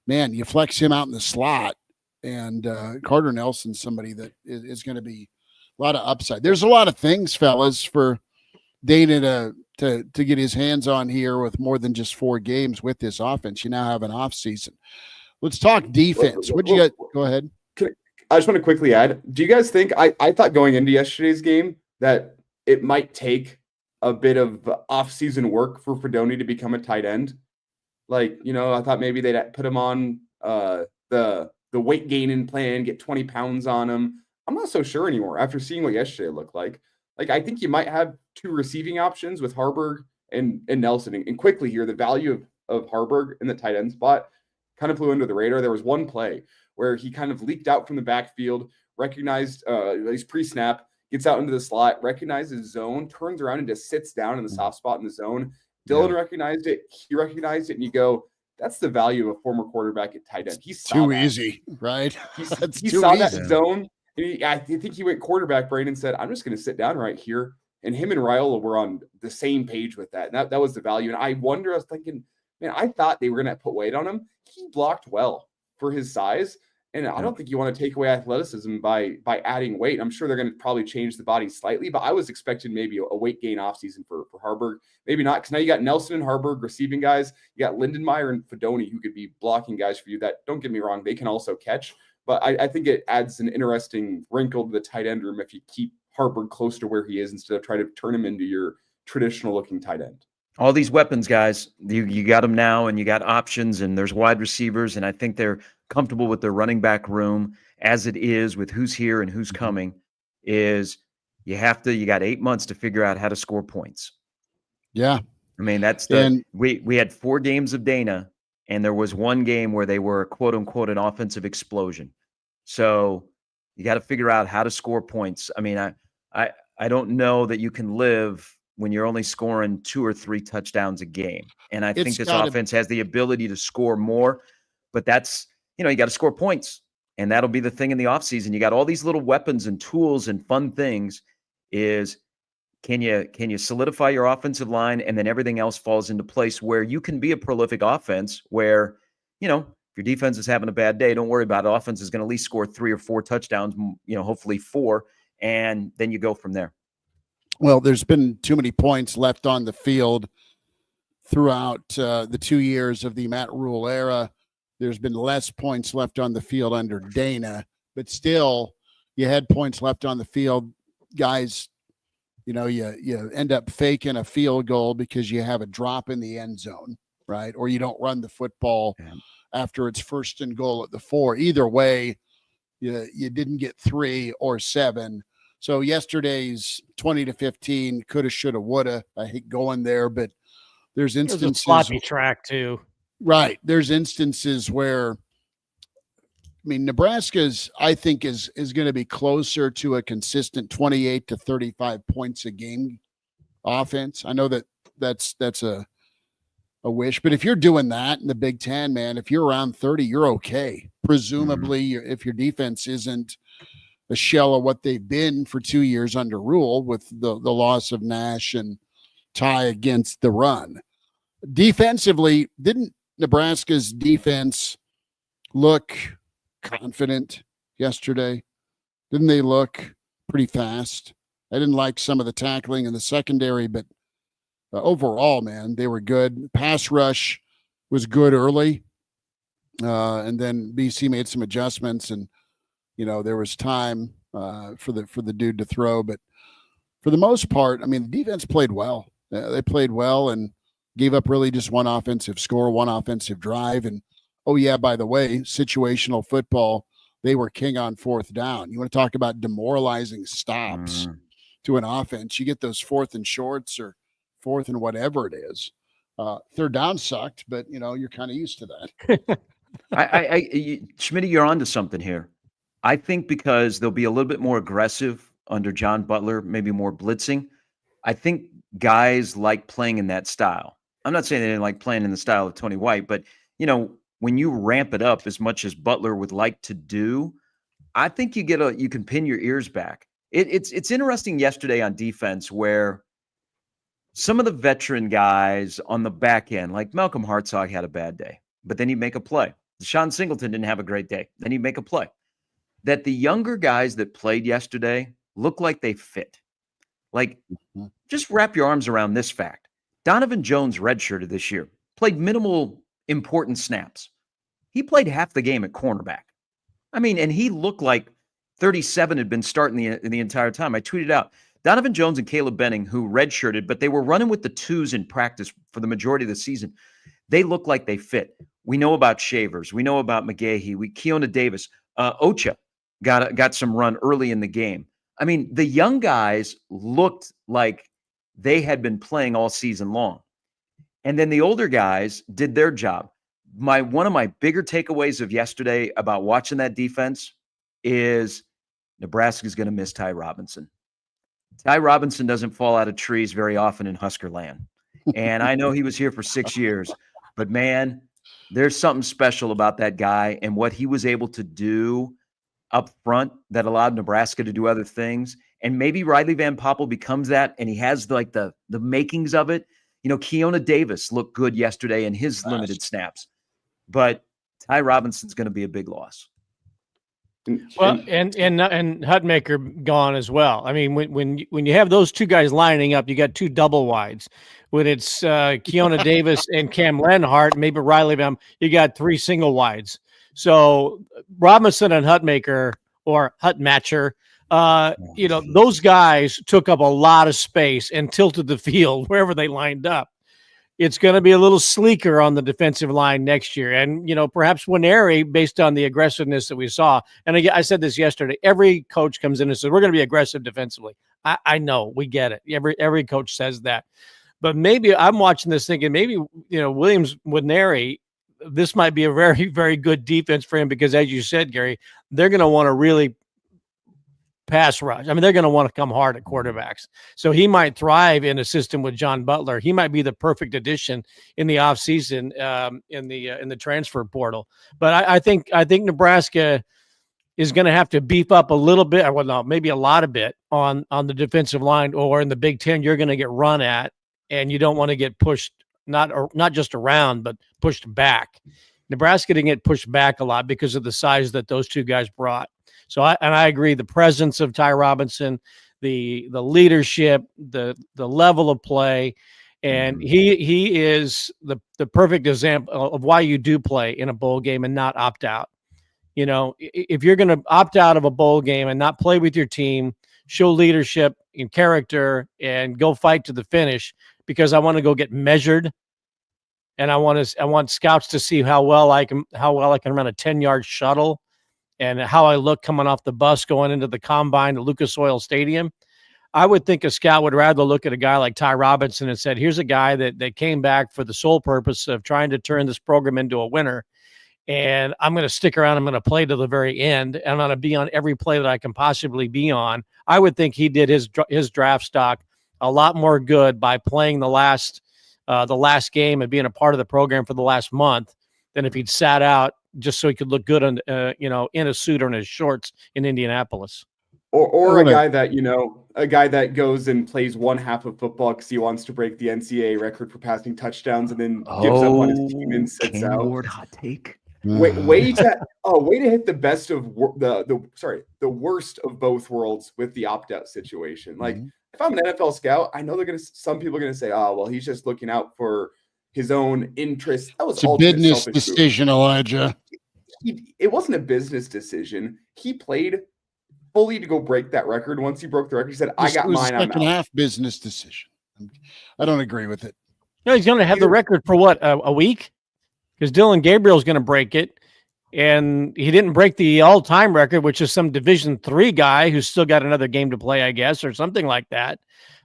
man, you flex him out in the slot, and Carter Nelson's somebody that is going to be a lot of upside. There's a lot of things, fellas, for Dana to get his hands on here with more than just 4 games with this offense. You now have an off season. Let's talk defense. What'd you got? Go ahead. I just want to quickly add, do you guys think, I thought going into yesterday's game that it might take a bit of off-season work for Fredoni to become a tight end? Like, I thought maybe they'd put him on the weight gaining plan, get 20 pounds on him. I'm not so sure anymore after seeing what yesterday looked like. Like, I think you might have 2 receiving options with Harburg and Nelson. And quickly here, the value of Harburg in the tight end spot kind of flew under the radar. There was one play where he kind of leaked out from the backfield, recognized he's pre-snap, gets out into the slot, recognizes zone, turns around and just sits down in the soft spot in the zone. Dylan recognized it. He recognized it, and you go, that's the value of a former quarterback at tight end. He saw too that. Easy, right? He saw that zone. And I think he went quarterback brain and said, I'm just going to sit down right here. And him and Raiola were on the same page with that. And that was the value. And I was thinking, man, I thought they were going to put weight on him. He blocked well for his size. And I don't think you want to take away athleticism by adding weight. I'm sure they're going to probably change the body slightly, but I was expecting maybe a weight gain offseason for Harburg. Maybe not, because now you got Nelson and Harburg receiving guys. You got Lindenmeyer and Fedoni who could be blocking guys for you that, don't get me wrong, they can also catch. But I think it adds an interesting wrinkle to the tight end room if you keep Harburg close to where he is instead of trying to turn him into your traditional-looking tight end. All these weapons, guys, you got them now, and you got options, and there's wide receivers, and I think they're comfortable with their running back room as it is with who's here and who's coming. Is you got 8 months to figure out how to score points. Yeah. I mean, we had 4 games of Dana, and there was 1 game where they were quote unquote an offensive explosion. So you got to figure out how to score points. I mean, I don't know that you can live when you're only scoring 2 or 3 touchdowns a game. And I think this offense has the ability to score more, but that's you got to score points. And that'll be the thing in the offseason. You got all these little weapons and tools and fun things. Can you solidify your offensive line, and then everything else falls into place where you can be a prolific offense where, if your defense is having a bad day, don't worry about it. Offense is going to at least score 3 or 4 touchdowns, hopefully 4, and then you go from there. Well, there's been too many points left on the field throughout the 2 years of the Matt Rule era. There's been less points left on the field under Dana, but still you had points left on the field. Guys, you end up faking a field goal because you have a drop in the end zone, right? Or you don't run the football after it's 1st and goal at the 4. Either way, you didn't get 3 or 7. So yesterday's 20-15 coulda, shoulda, woulda. I hate going there, but there's instances. It was a sloppy track too. Right. There's instances where, Nebraska's, I think, is going to be closer to a consistent 28 to 35 points a game offense. I know that's a wish, but if you're doing that in the Big Ten, man, if you're around 30, you're okay. Presumably, if your defense isn't a shell of what they've been for 2 years under Rule with the loss of Nash and Ty against the run. Defensively, didn't Nebraska's defense look confident yesterday? Didn't they look pretty fast? I didn't like some of the tackling in the secondary, but overall, man, they were good. Pass rush was good early, and then BC made some adjustments, and there was time for the dude to throw. But for the most part, the defense played well. They played well and gave up really just one offensive score, one offensive drive. And, oh, yeah, by the way, situational football, they were king on 4th down. You want to talk about demoralizing stops to an offense. You get those 4th and shorts or 4th and whatever it is. 3rd down sucked, but, you're kind of used to that. Schmidt, you're onto something here. I think because they'll be a little bit more aggressive under John Butler, maybe more blitzing. I think guys like playing in that style. I'm not saying they didn't like playing in the style of Tony White, but, when you ramp it up as much as Butler would like to do, I think you can pin your ears back. It's interesting yesterday on defense where some of the veteran guys on the back end, like Malcolm Hartzog, had a bad day, but then he'd make a play. Deshaun Singleton didn't have a great day, then he'd make a play. That the younger guys that played yesterday look like they fit. Like, just wrap your arms around this fact. Donovan Jones redshirted this year, played minimal important snaps. He played half the game at cornerback. And he looked like 37 had been starting the entire time. I tweeted out, Donovan Jones and Caleb Benning, who redshirted, but they were running with the 2s in practice for the majority of the season. They look like they fit. We know about Shavers. We know about McGahee. Keona Davis. Ocha got some run early in the game. The young guys looked like they had been playing all season long. And then the older guys did their job. One of my bigger takeaways of yesterday about watching that defense is Nebraska's going to miss Ty Robinson. Ty Robinson doesn't fall out of trees very often in Husker land. And I know he was here for 6 years, but man, there's something special about that guy and what he was able to do up front that allowed Nebraska to do other things. And maybe Riley Van Poppel becomes that, and he has like the makings of it. Keona Davis looked good yesterday in his limited snaps, but Ty Robinson's going to be a big loss. Well, and Hutmaker gone as well. When you have those two guys lining up, you got 2 double wides. When it's Keona Davis and Cam Lenhart, maybe Riley Van, you got 3 single wides. So Robinson and Hutmaker or Hutmatcher, those guys took up a lot of space and tilted the field wherever they lined up. It's going to be a little sleeker on the defensive line next year. And, perhaps Winery, based on the aggressiveness that we saw. And I said this yesterday, every coach comes in and says, we're going to be aggressive defensively. I know, we get it. Every coach says that. But maybe I'm watching this thinking maybe, Williams Winery, this might be a very, very good defense for him because, as you said, Gary, they're going to want to really pass rush. I mean, they're going to want to come hard at quarterbacks. So he might thrive in a system with John Butler. He might be the perfect addition in the offseason in the transfer portal. But I think Nebraska is going to have to beef up a little bit, well, no, maybe a lot of bit on the defensive line, or in the Big Ten, you're going to get run at, and you don't want to get pushed, not just around, but pushed back. Nebraska didn't get pushed back a lot because of the size that those two guys brought. So I agree. The presence of Ty Robinson, the leadership, the level of play, and he is the perfect example of why you do play in a bowl game and not opt out. You know, if you're going to opt out of a bowl game and not play with your team, show leadership and character and go fight to the finish, because I want to go get measured, and I want scouts to see how well I can run a 10-yard shuttle, and how I look coming off the bus going into the combine at Lucas Oil Stadium. I would think a scout would rather look at a guy like Ty Robinson and said, here's a guy that came back for the sole purpose of trying to turn this program into a winner. And I'm going to stick around. I'm going to play to the very end. And I'm going to be on every play that I can possibly be on. I would think he did his draft stock a lot more good by playing the last game and being a part of the program for the last month than if he'd sat out just so he could look good on, in a suit or in his shorts in Indianapolis. Or a guy that goes and plays one half of football because he wants to break the NCAA record for passing touchdowns and then gives up on his team and sits out. Lord, hot take. Way to hit the best of the worst of both worlds with the opt-out situation. Like, if I'm an NFL scout, I know some people are gonna say, oh, well, he's just looking out for his own interest. That was a business decision, Elijah. It wasn't a business decision. He played fully to go break that record. Once he broke the record, he said, I got mine. Second half business decision. I don't agree with it. No, he's going to have the record for what, a week? Because Dylan Gabriel's going to break it. And he didn't break the all-time record, which is some Division III guy who's still got another game to play, I guess, or something like that.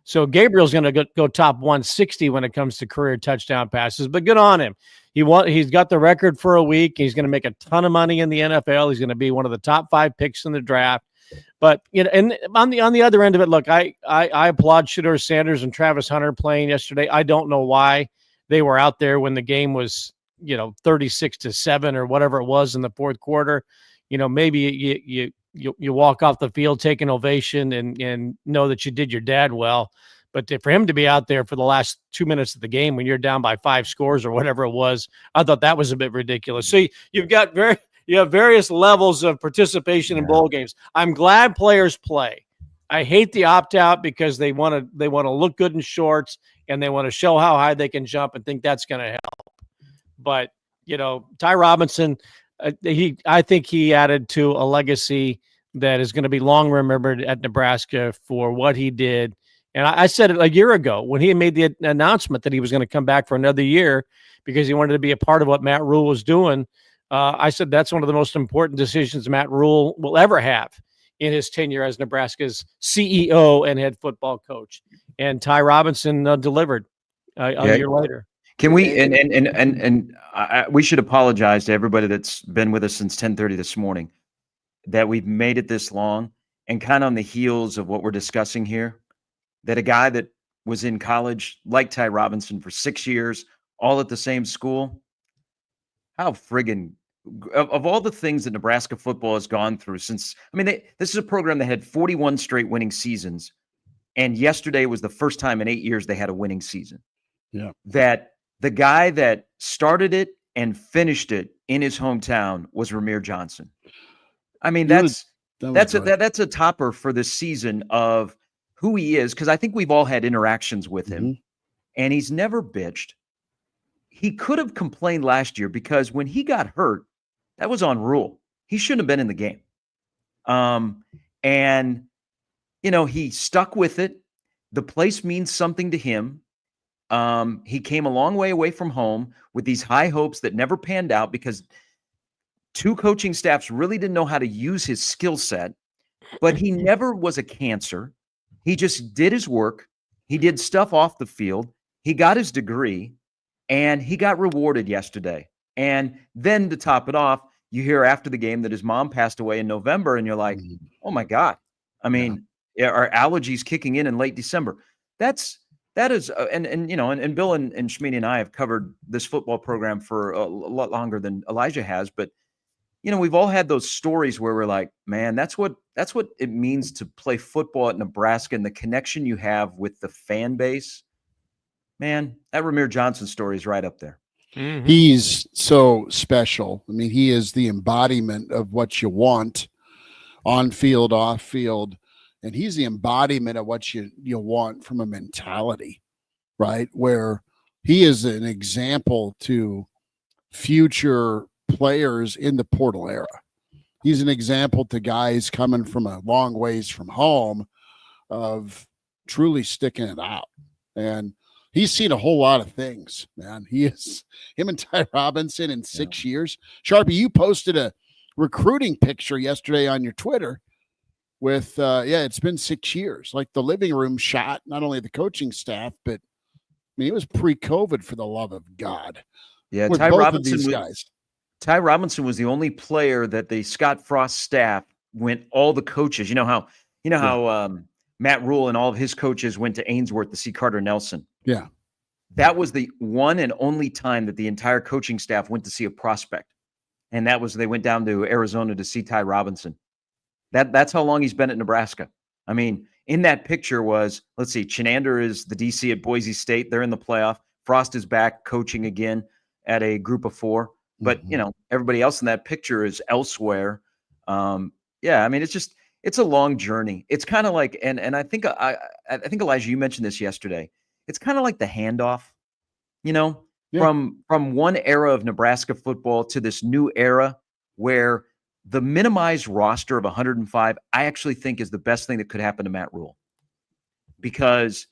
So Gabriel's going to go top 160 when it comes to career touchdown passes, but good on him. He's got the record for a week. He's going to make a ton of money in the NFL. He's going to be one of the top 5 picks in the draft. But and on the other end of it, look, I applaud Shedeur Sanders and Travis Hunter playing yesterday. I don't know why they were out there when the game was 36-7 or whatever it was in the fourth quarter. Maybe you walk off the field, take an ovation, and know that you did your dad well. But for him to be out there for the last 2 minutes of the game when you're down by 5 scores or whatever it was, I thought that was a bit ridiculous. So you have various levels of participation in bowl games. I'm glad players play. I hate the opt-out because they want to look good in shorts and they want to show how high they can jump and think that's going to help. But, Ty Robinson, I think he added to a legacy that is going to be long remembered at Nebraska for what he did. And I said it a year ago when he made the announcement that he was going to come back for another year because he wanted to be a part of what Matt Rule was doing. I said that's one of the most important decisions Matt Rule will ever have in his tenure as Nebraska's CEO and head football coach. And Ty Robinson delivered a year later. Can we we should apologize to everybody that's been with us since 10:30 this morning that we've made it this long, and kind of on the heels of what we're discussing here, that a guy that was in college like Ty Robinson for 6 years, all at the same school, how friggin' of all the things that Nebraska football has gone through since, this is a program that had 41 straight winning seasons, and yesterday was the first time in 8 years they had a winning season. Yeah, that the guy that started it and finished it in his hometown was Ramir Johnson. That's a topper for this season of who he is, because I think we've all had interactions with him, and he's never bitched. He could have complained last year because when he got hurt, that was on Rule. He shouldn't have been in the game. He stuck with it. The place means something to him. He came a long way away from home with these high hopes that never panned out because 2 coaching staffs really didn't know how to use his skill set, but he never was a cancer. He just did his work. He did stuff off the field. He got his degree, and he got rewarded yesterday. And then to top it off, you hear after the game that his mom passed away in November, and you're like, oh my God. I mean, are allergies kicking in late December? That is, and Bill and Schmidt and I have covered this football program for a lot longer than Elijah has, but we've all had those stories where we're like, man, that's what it means to play football at Nebraska, and the connection you have with the fan base. Man, that Ramir Johnson story is right up there. Mm-hmm. He's so special. I mean, he is the embodiment of what you want on field, off field, and he's the embodiment of what you want from a mentality, right? Where he is an example to future players in the portal era. He's an example to guys coming from a long ways from home of truly sticking it out. And he's seen a whole lot of things, man. Him and Ty Robinson in 6 years. Sharpie, you posted a recruiting picture yesterday on your Twitter with, it's been 6 years. Like the living room shot, not only the coaching staff, but I mean, it was pre-COVID, for the love of God. Yeah, With Ty both Robinson of these guys. Ty Robinson was the only player that the Scott Frost staff went all the coaches. You know how Matt Rule and all of his coaches went to Ainsworth to see Carter Nelson. Yeah. That was the one and only time that the entire coaching staff went to see a prospect. And that was, they went down to Arizona to see Ty Robinson. That's how long he's been at Nebraska. I mean, in that picture was, let's see, Chenander is the DC at Boise State. They're in the playoff. Frost is back coaching again at a group of 4. But, everybody else in that picture is elsewhere. I mean, it's a long journey. It's kind of like, and I think Elijah, you mentioned this yesterday. It's kind of like the handoff, from one era of Nebraska football to this new era where the minimized roster of 105, I actually think is the best thing that could happen to Matt Rule, because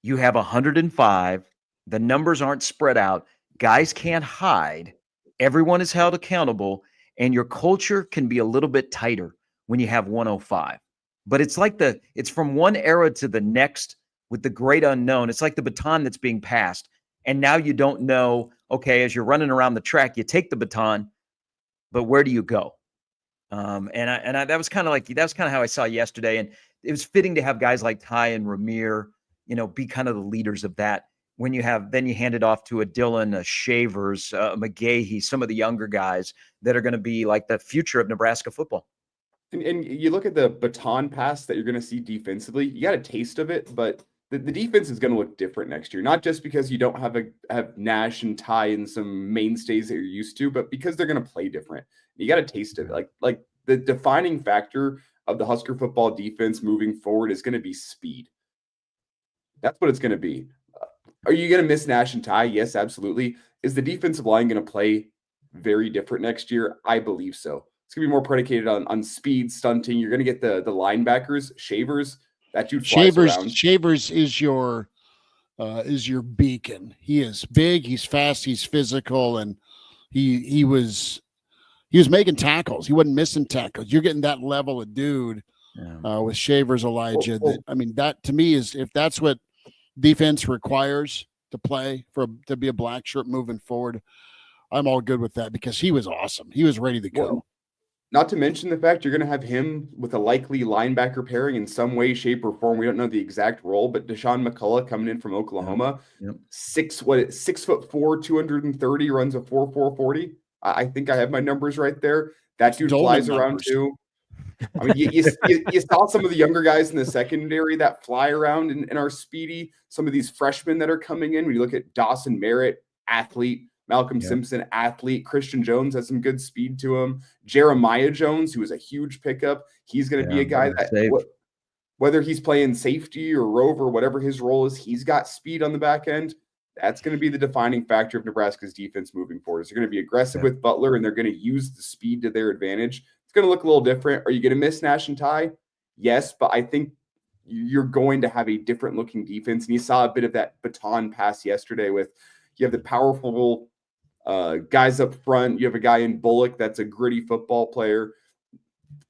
you have 105, the numbers aren't spread out, guys can't hide, everyone is held accountable, and your culture can be a little bit tighter when you have 105. But it's from one era to the next with the great unknown. It's like the baton that's being passed. And now you don't know, okay, as you're running around the track, you take the baton, but where do you go? That was kind of how I saw yesterday. And it was fitting to have guys like Ty and Ramir, be kind of the leaders of that. When you hand it off to a Dylan, a Shavers, McGahee, some of the younger guys that are going to be like the future of Nebraska football. And you look at the baton pass that you're going to see defensively, you got a taste of it, but the defense is going to look different next year, not just because you don't have Nash and Ty and some mainstays that you're used to, but because they're going to play different. You got a taste of it. Like the defining factor of the Husker football defense moving forward is going to be speed. That's what it's going to be. Are you going to miss Nash and Ty? Yes, absolutely. Is the defensive line going to play very different next year? I believe so. It's going to be more predicated on speed, stunting. You're going to get the linebackers, Shavers. That dude flies around. Shavers is your beacon. He is big, he's fast, he's physical, and he was making tackles. He wasn't missing tackles. You're getting that level of dude with Shavers, Elijah. That to me is, if that's what defense requires to play to be a black shirt moving forward, I'm all good with that, because he was awesome. He was ready to go. Well, not to mention the fact you're going to have him with a likely linebacker pairing in some way, shape, or form. We don't know the exact role, but Deshaun McCullough coming in from Oklahoma, 6'4", 230, runs a 4.40. I think I have my numbers right there. That dude flies around too. I mean, you saw some of the younger guys in the secondary that fly around and are speedy. Some of these freshmen that are coming in, when you look at Dawson Merritt, athlete, Malcolm Simpson, athlete, Christian Jones has some good speed to him. Jeremiah Jones, who is a huge pickup, he's going to be a guy that whether he's playing safety or rover, whatever his role is, he's got speed on the back end. That's going to be the defining factor of Nebraska's defense moving forward. They're going to be aggressive with Butler, and they're going to use the speed to their advantage. It's going to look a little different. Are you going to miss Nash and Ty? Yes, but I think you're going to have a different looking defense. And you saw a bit of that baton pass yesterday with, you have the powerful guys up front. You have a guy in Bullock that's a gritty football player.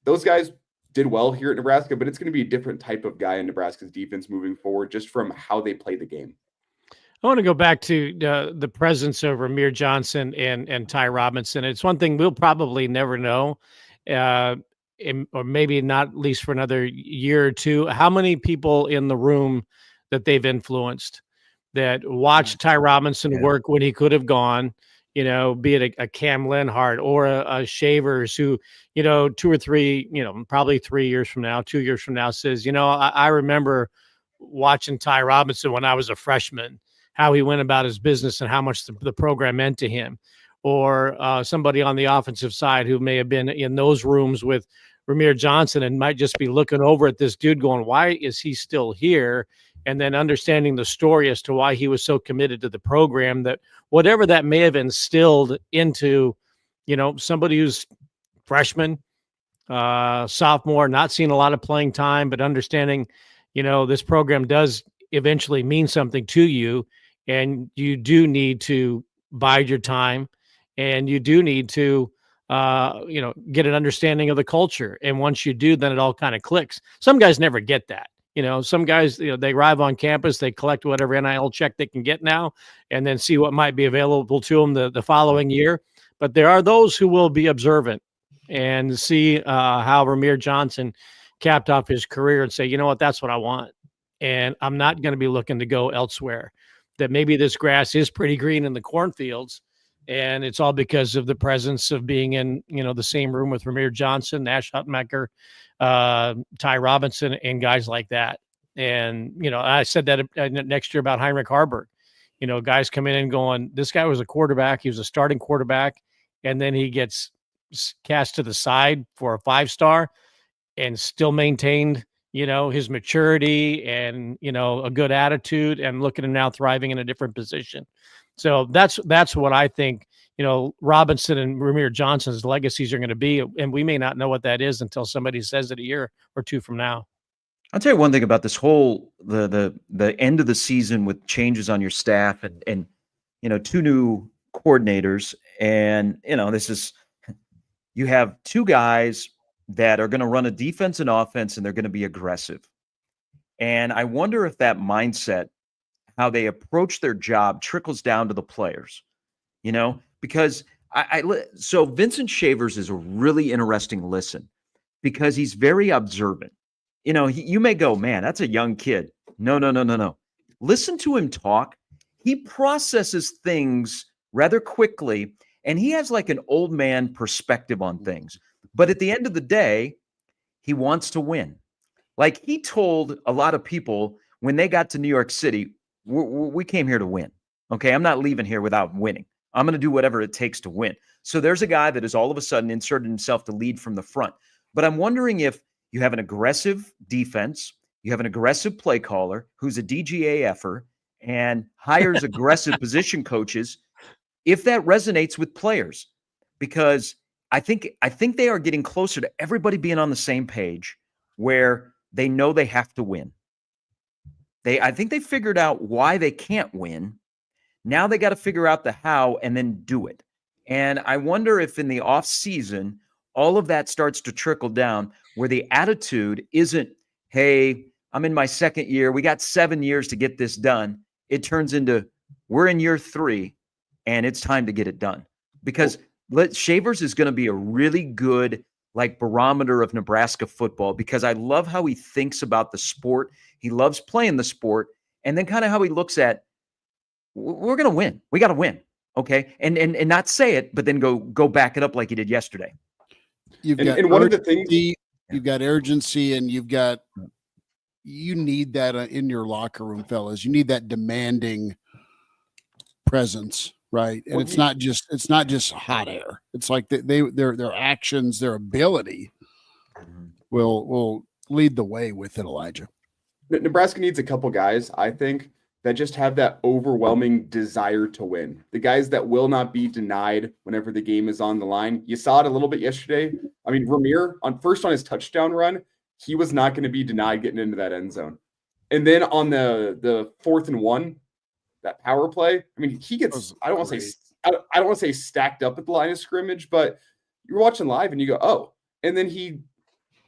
Those guys did well here at Nebraska, but it's going to be a different type of guy in Nebraska's defense moving forward, just from how they play the game. I want to go back to the presence of Ramir Johnson and Ty Robinson. It's one thing we'll probably never know. or maybe not at least for another year or two, how many people in the room that they've influenced that watched Ty Robinson work when he could have gone, be it a Cam Lenhart or a Shavers who, 2 or 3, probably 3 years from now, 2 years from now says, I remember watching Ty Robinson when I was a freshman, how he went about his business and how much the program meant to him. Or somebody on the offensive side who may have been in those rooms with Ramir Johnson and might just be looking over at this dude going, why is he still here? And then understanding the story as to why he was so committed to the program, that whatever that may have instilled into, somebody who's freshman, sophomore, not seeing a lot of playing time, but understanding, this program does eventually mean something to you, and you do need to bide your time, and you do need to, get an understanding of the culture. And once you do, then it all kind of clicks. Some guys never get that. Some guys, they arrive on campus, they collect whatever NIL check they can get now, and then see what might be available to them the following year. But there are those who will be observant and see how Ramir Johnson capped off his career and say, you know what, that's what I want. And I'm not going to be looking to go elsewhere. That maybe this grass is pretty green in the cornfields, and it's all because of the presence of being in, the same room with Ramir Johnson, Nash Hutmacher, Ty Robinson, and guys like that. And, I said that next year about Heinrich Harburg. Guys come in and going, this guy was a quarterback. He was a starting quarterback. And then he gets cast to the side for a 5-star and still maintained, his maturity and, a good attitude, and look at him now thriving in a different position. So that's what I think, Robinson and Ramir Johnson's legacies are going to be. And we may not know what that is until somebody says it a year or two from now. I'll tell you one thing about this whole, the end of the season with changes on your staff and 2 new coordinators. And, you have 2 guys that are going to run a defense and offense, and they're going to be aggressive. And I wonder if that mindset, how they approach their job, trickles down to the players, because so Vincent Shavers is a really interesting listen, because he's very observant. You may go, man, that's a young kid. No. Listen to him talk. He processes things rather quickly, and he has like an old man perspective on things. But at the end of the day, he wants to win. Like he told a lot of people when they got to New York City, we came here to win. Okay, I'm not leaving here without winning. I'm going to do whatever it takes to win. So there's a guy that has all of a sudden inserted himself to lead from the front. But I'm wondering if you have an aggressive defense, you have an aggressive play caller who's a DGAFer and hires aggressive position coaches, if that resonates with players. Because I think they are getting closer to everybody being on the same page where they know they have to win. I think they figured out why they can't win. Now they got to figure out the how and then do it. And I wonder if in the off season, all of that starts to trickle down, where the attitude isn't, hey, I'm in my second year. We got 7 years to get this done. It turns into, we're in year 3 and it's time to get it done. Because Shavers is going to be a really good barometer of Nebraska football, because I love how he thinks about the sport. He loves playing the sport. And then kind of how he looks at, we're going to win. We got to win. Okay. And not say it, but then go back it up like he did yesterday. And one of the things, you've got urgency, and you need that in your locker room, fellas. You need that demanding presence, right? And it's not just hot air. It's like their actions, their ability will lead the way with it, Elijah. Nebraska needs a couple guys, I think, that just have that overwhelming desire to win. The guys that will not be denied whenever the game is on the line. You saw it a little bit yesterday. I mean, Ramir, on his touchdown run, he was not going to be denied getting into that end zone. And then on the 4th and 1, that power play, I mean, he gets, I don't want to say stacked up at the line of scrimmage, but you're watching live and you go, oh, and then he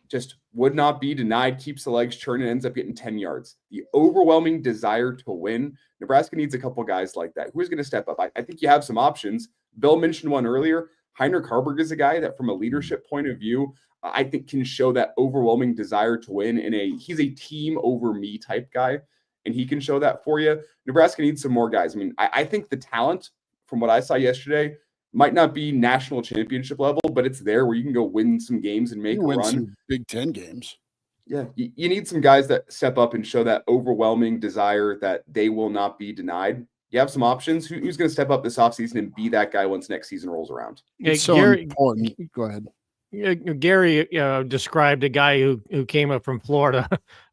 just would not be denied, keeps the legs churning, ends up getting 10 yards. The overwhelming desire to win. Nebraska needs a couple guys like that. Who's going to step up? I think you have some options. Bill mentioned one earlier. Heinrich Harburg is a guy that from a leadership point of view, I think can show that overwhelming desire to win he's a team over me type guy. And he can show that for you. Nebraska needs some more guys. I mean, I think the talent from what I saw yesterday might not be national championship level, but it's there where you can go win some games and make a run. Some Big Ten games. Yeah, you need some guys that step up and show that overwhelming desire that they will not be denied. You have some options. Who's going to step up this offseason and be that guy once next season rolls around? It's so important. Go ahead. Gary described a guy who came up from Florida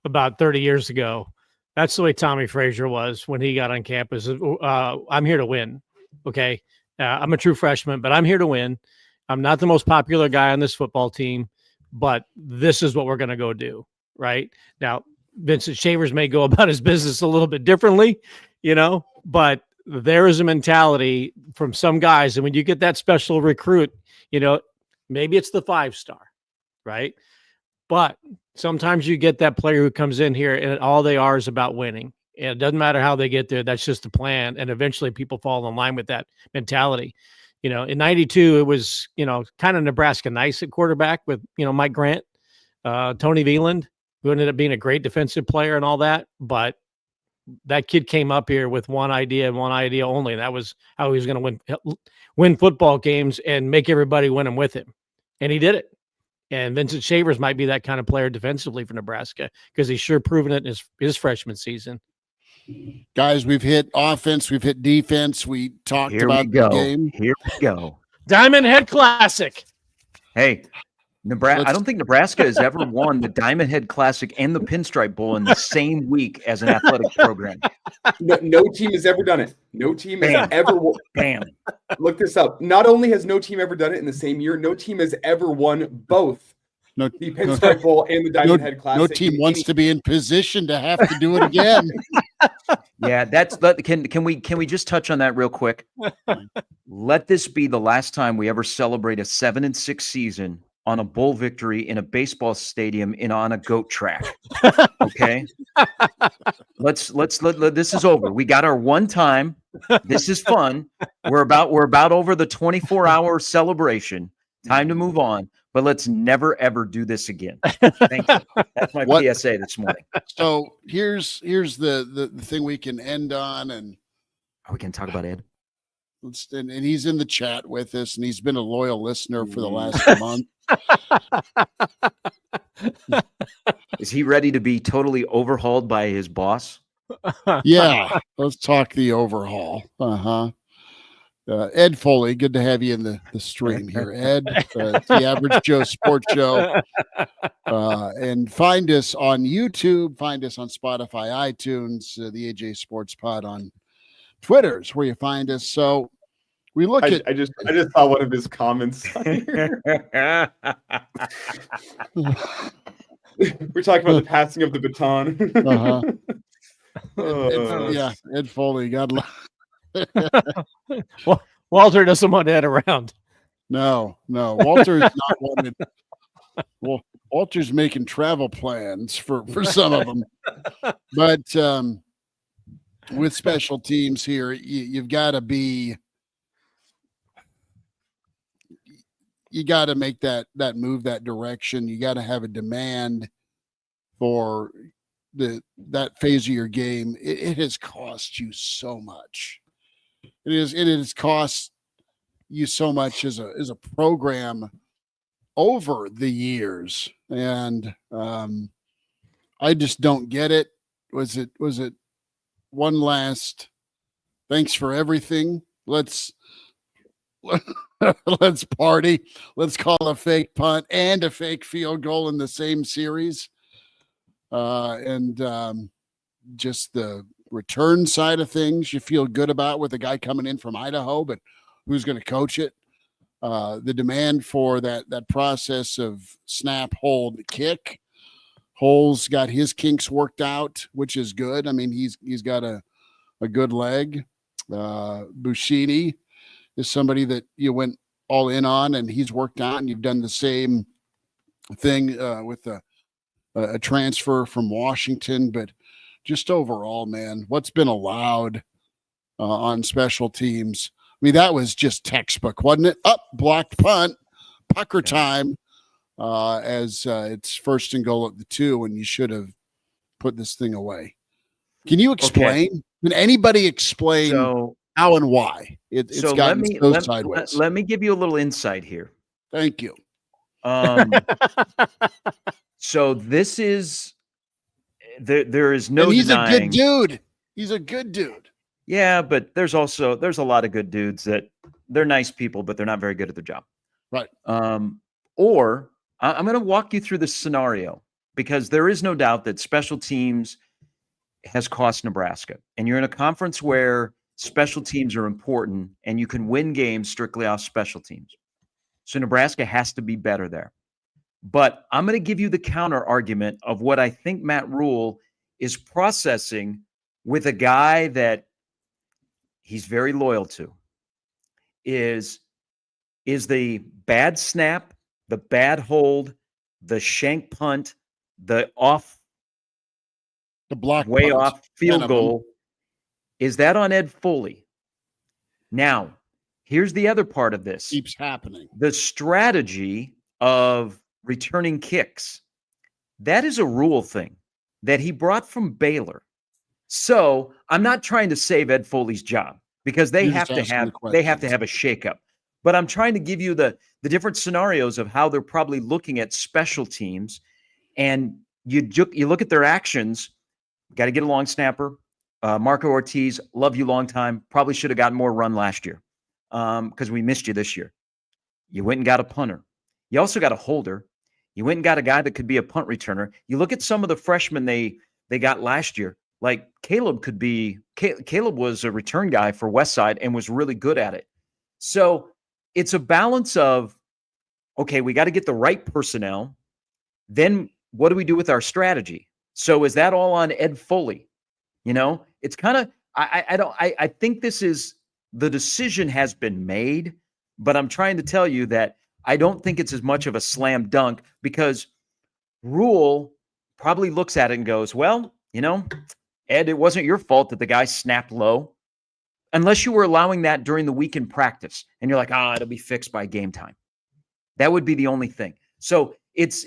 about 30 years ago. That's the way Tommy Frazier was when he got on campus. I'm here to win. Okay. I'm a true freshman, but I'm here to win. I'm not the most popular guy on this football team, but this is what we're going to go do. Right now, Vincent Shavers may go about his business a little bit differently, but there is a mentality from some guys. And when you get that special recruit, maybe it's the 5-star, right? But sometimes you get that player who comes in here and all they are is about winning. And it doesn't matter how they get there. That's just the plan. And eventually people fall in line with that mentality. In 92, it was, kind of Nebraska nice at quarterback with, Mike Grant, Tony Veland, who ended up being a great defensive player and all that. But that kid came up here with one idea and one idea only. That was how he was going to win football games and make everybody win them with him. And he did it. And Vincent Shavers might be that kind of player defensively for Nebraska because he's sure proven it in his freshman season. Guys, we've hit offense, we've hit defense. We talked about the game. Here we go. Diamond Head Classic. Hey, I don't think Nebraska has ever won the Diamond Head Classic and the Pinstripe Bowl in the same week as an athletic program. No team has ever done it. No team has ever won. Bam. Look this up. Not only has no team ever done it in the same year, no team has ever won both the Pinstripe Bowl and the Diamond Head Classic. No team wants to be in position to have to do it again. Yeah, can we just touch on that real quick? Let this be the last time we ever celebrate a 7-6 season on a bowl victory in a baseball stadium on a goat track. Okay. Let's this is over. We got our one time. This is fun. We're about over the 24-hour celebration. Time to move on, but let's never ever do this again. Thank you. That's my PSA this morning. So here's the thing we can end on, and we can talk about Ed. And he's in the chat with us, and he's been a loyal listener for the last month. Is he ready to be totally overhauled by his boss? Yeah, let's talk the overhaul. Ed Foley, good to have you in the stream here, Ed. The Average Joe Sports Show. And find us on YouTube, find us on Spotify, iTunes, the AJ Sports Pod on Twitter is where you find us. So we look at. I just saw one of his comments. We're talking about the passing of the baton. Ed Foley, God love. Well, Walter doesn't want Ed around. No, Walter is not wanted. Well, Walter's making travel plans for some of them, but with special teams here, you've got to be. You got to make that move, that direction. You got to have a demand for that phase of your game. It has cost you so much. It has cost you so much as a program over the years, and I just don't get it. Was it one last thanks for everything? Let's party. Let's call a fake punt and a fake field goal in the same series. And just the return side of things you feel good about with a guy coming in from Idaho, but who's going to coach it? The demand for that process of snap, hold, kick. Hole's got his kinks worked out, which is good. I mean, he's got a good leg. Bushini is somebody that you went all in on, and he's worked out, and you've done the same thing with a transfer from Washington. But just overall, man, what's been allowed on special teams mean, that was just textbook, wasn't it? Up, blocked punt, pucker time, as it's first and goal at the 2, and you should have put this thing away. Can you explain? Okay. Can anybody explain how and why it's gotten so sideways? Let me give you a little insight here. Thank you. So this is there is no. And he's denying, a good dude. He's a good dude. Yeah, but there's a lot of good dudes that they're nice people, but they're not very good at their job. Right. Or I'm going to walk you through this scenario because there is no doubt that special teams has cost Nebraska, and you're in a conference where special teams are important and you can win games strictly off special teams. So Nebraska has to be better there. But I'm going to give you the counter argument of what I think Matt Rule is processing with a guy that he's very loyal to is the bad snap, the bad hold, the shank punt, the block way off field goal. Is that on Ed Foley? Now, here's the other part of this. Keeps happening. The strategy of returning kicks. That is a Rule thing that he brought from Baylor. So I'm not trying to save Ed Foley's job because they have to have a shakeup. But I'm trying to give you the different scenarios of how they're probably looking at special teams. And you look at their actions. Got to get a long snapper. Marco Ortiz, love you long time. Probably should have gotten more run last year because we missed you this year. You went and got a punter. You also got a holder. You went and got a guy that could be a punt returner. You look at some of the freshmen they got last year. Like Caleb was a return guy for Westside and was really good at it. So it's a balance of, okay, we got to get the right personnel. Then what do we do with our strategy? So is that all on Ed Foley? You know, it's kind of, I think this is, the decision has been made, but I'm trying to tell you that I don't think it's as much of a slam dunk because Rule probably looks at it and goes, well, you know, Ed, it wasn't your fault that the guy snapped low. Unless you were allowing that during the week in practice and you're like, it'll be fixed by game time. That would be the only thing. So it's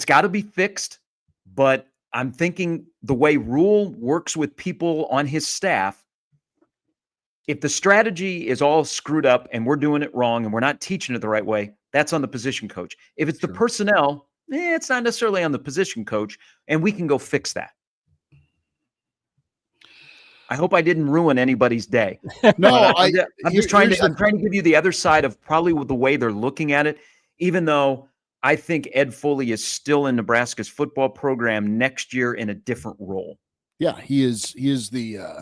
got to be fixed, but I'm thinking the way Rule works with people on his staff, if the strategy is all screwed up and we're doing it wrong and we're not teaching it the right way, that's on the position coach. If it's the personnel, it's not necessarily on the position coach, and we can go fix that. I hope I didn't ruin anybody's day. No, I'm trying to give you the other side of probably the way they're looking at it, even though I think Ed Foley is still in Nebraska's football program next year in a different role. Yeah, he is the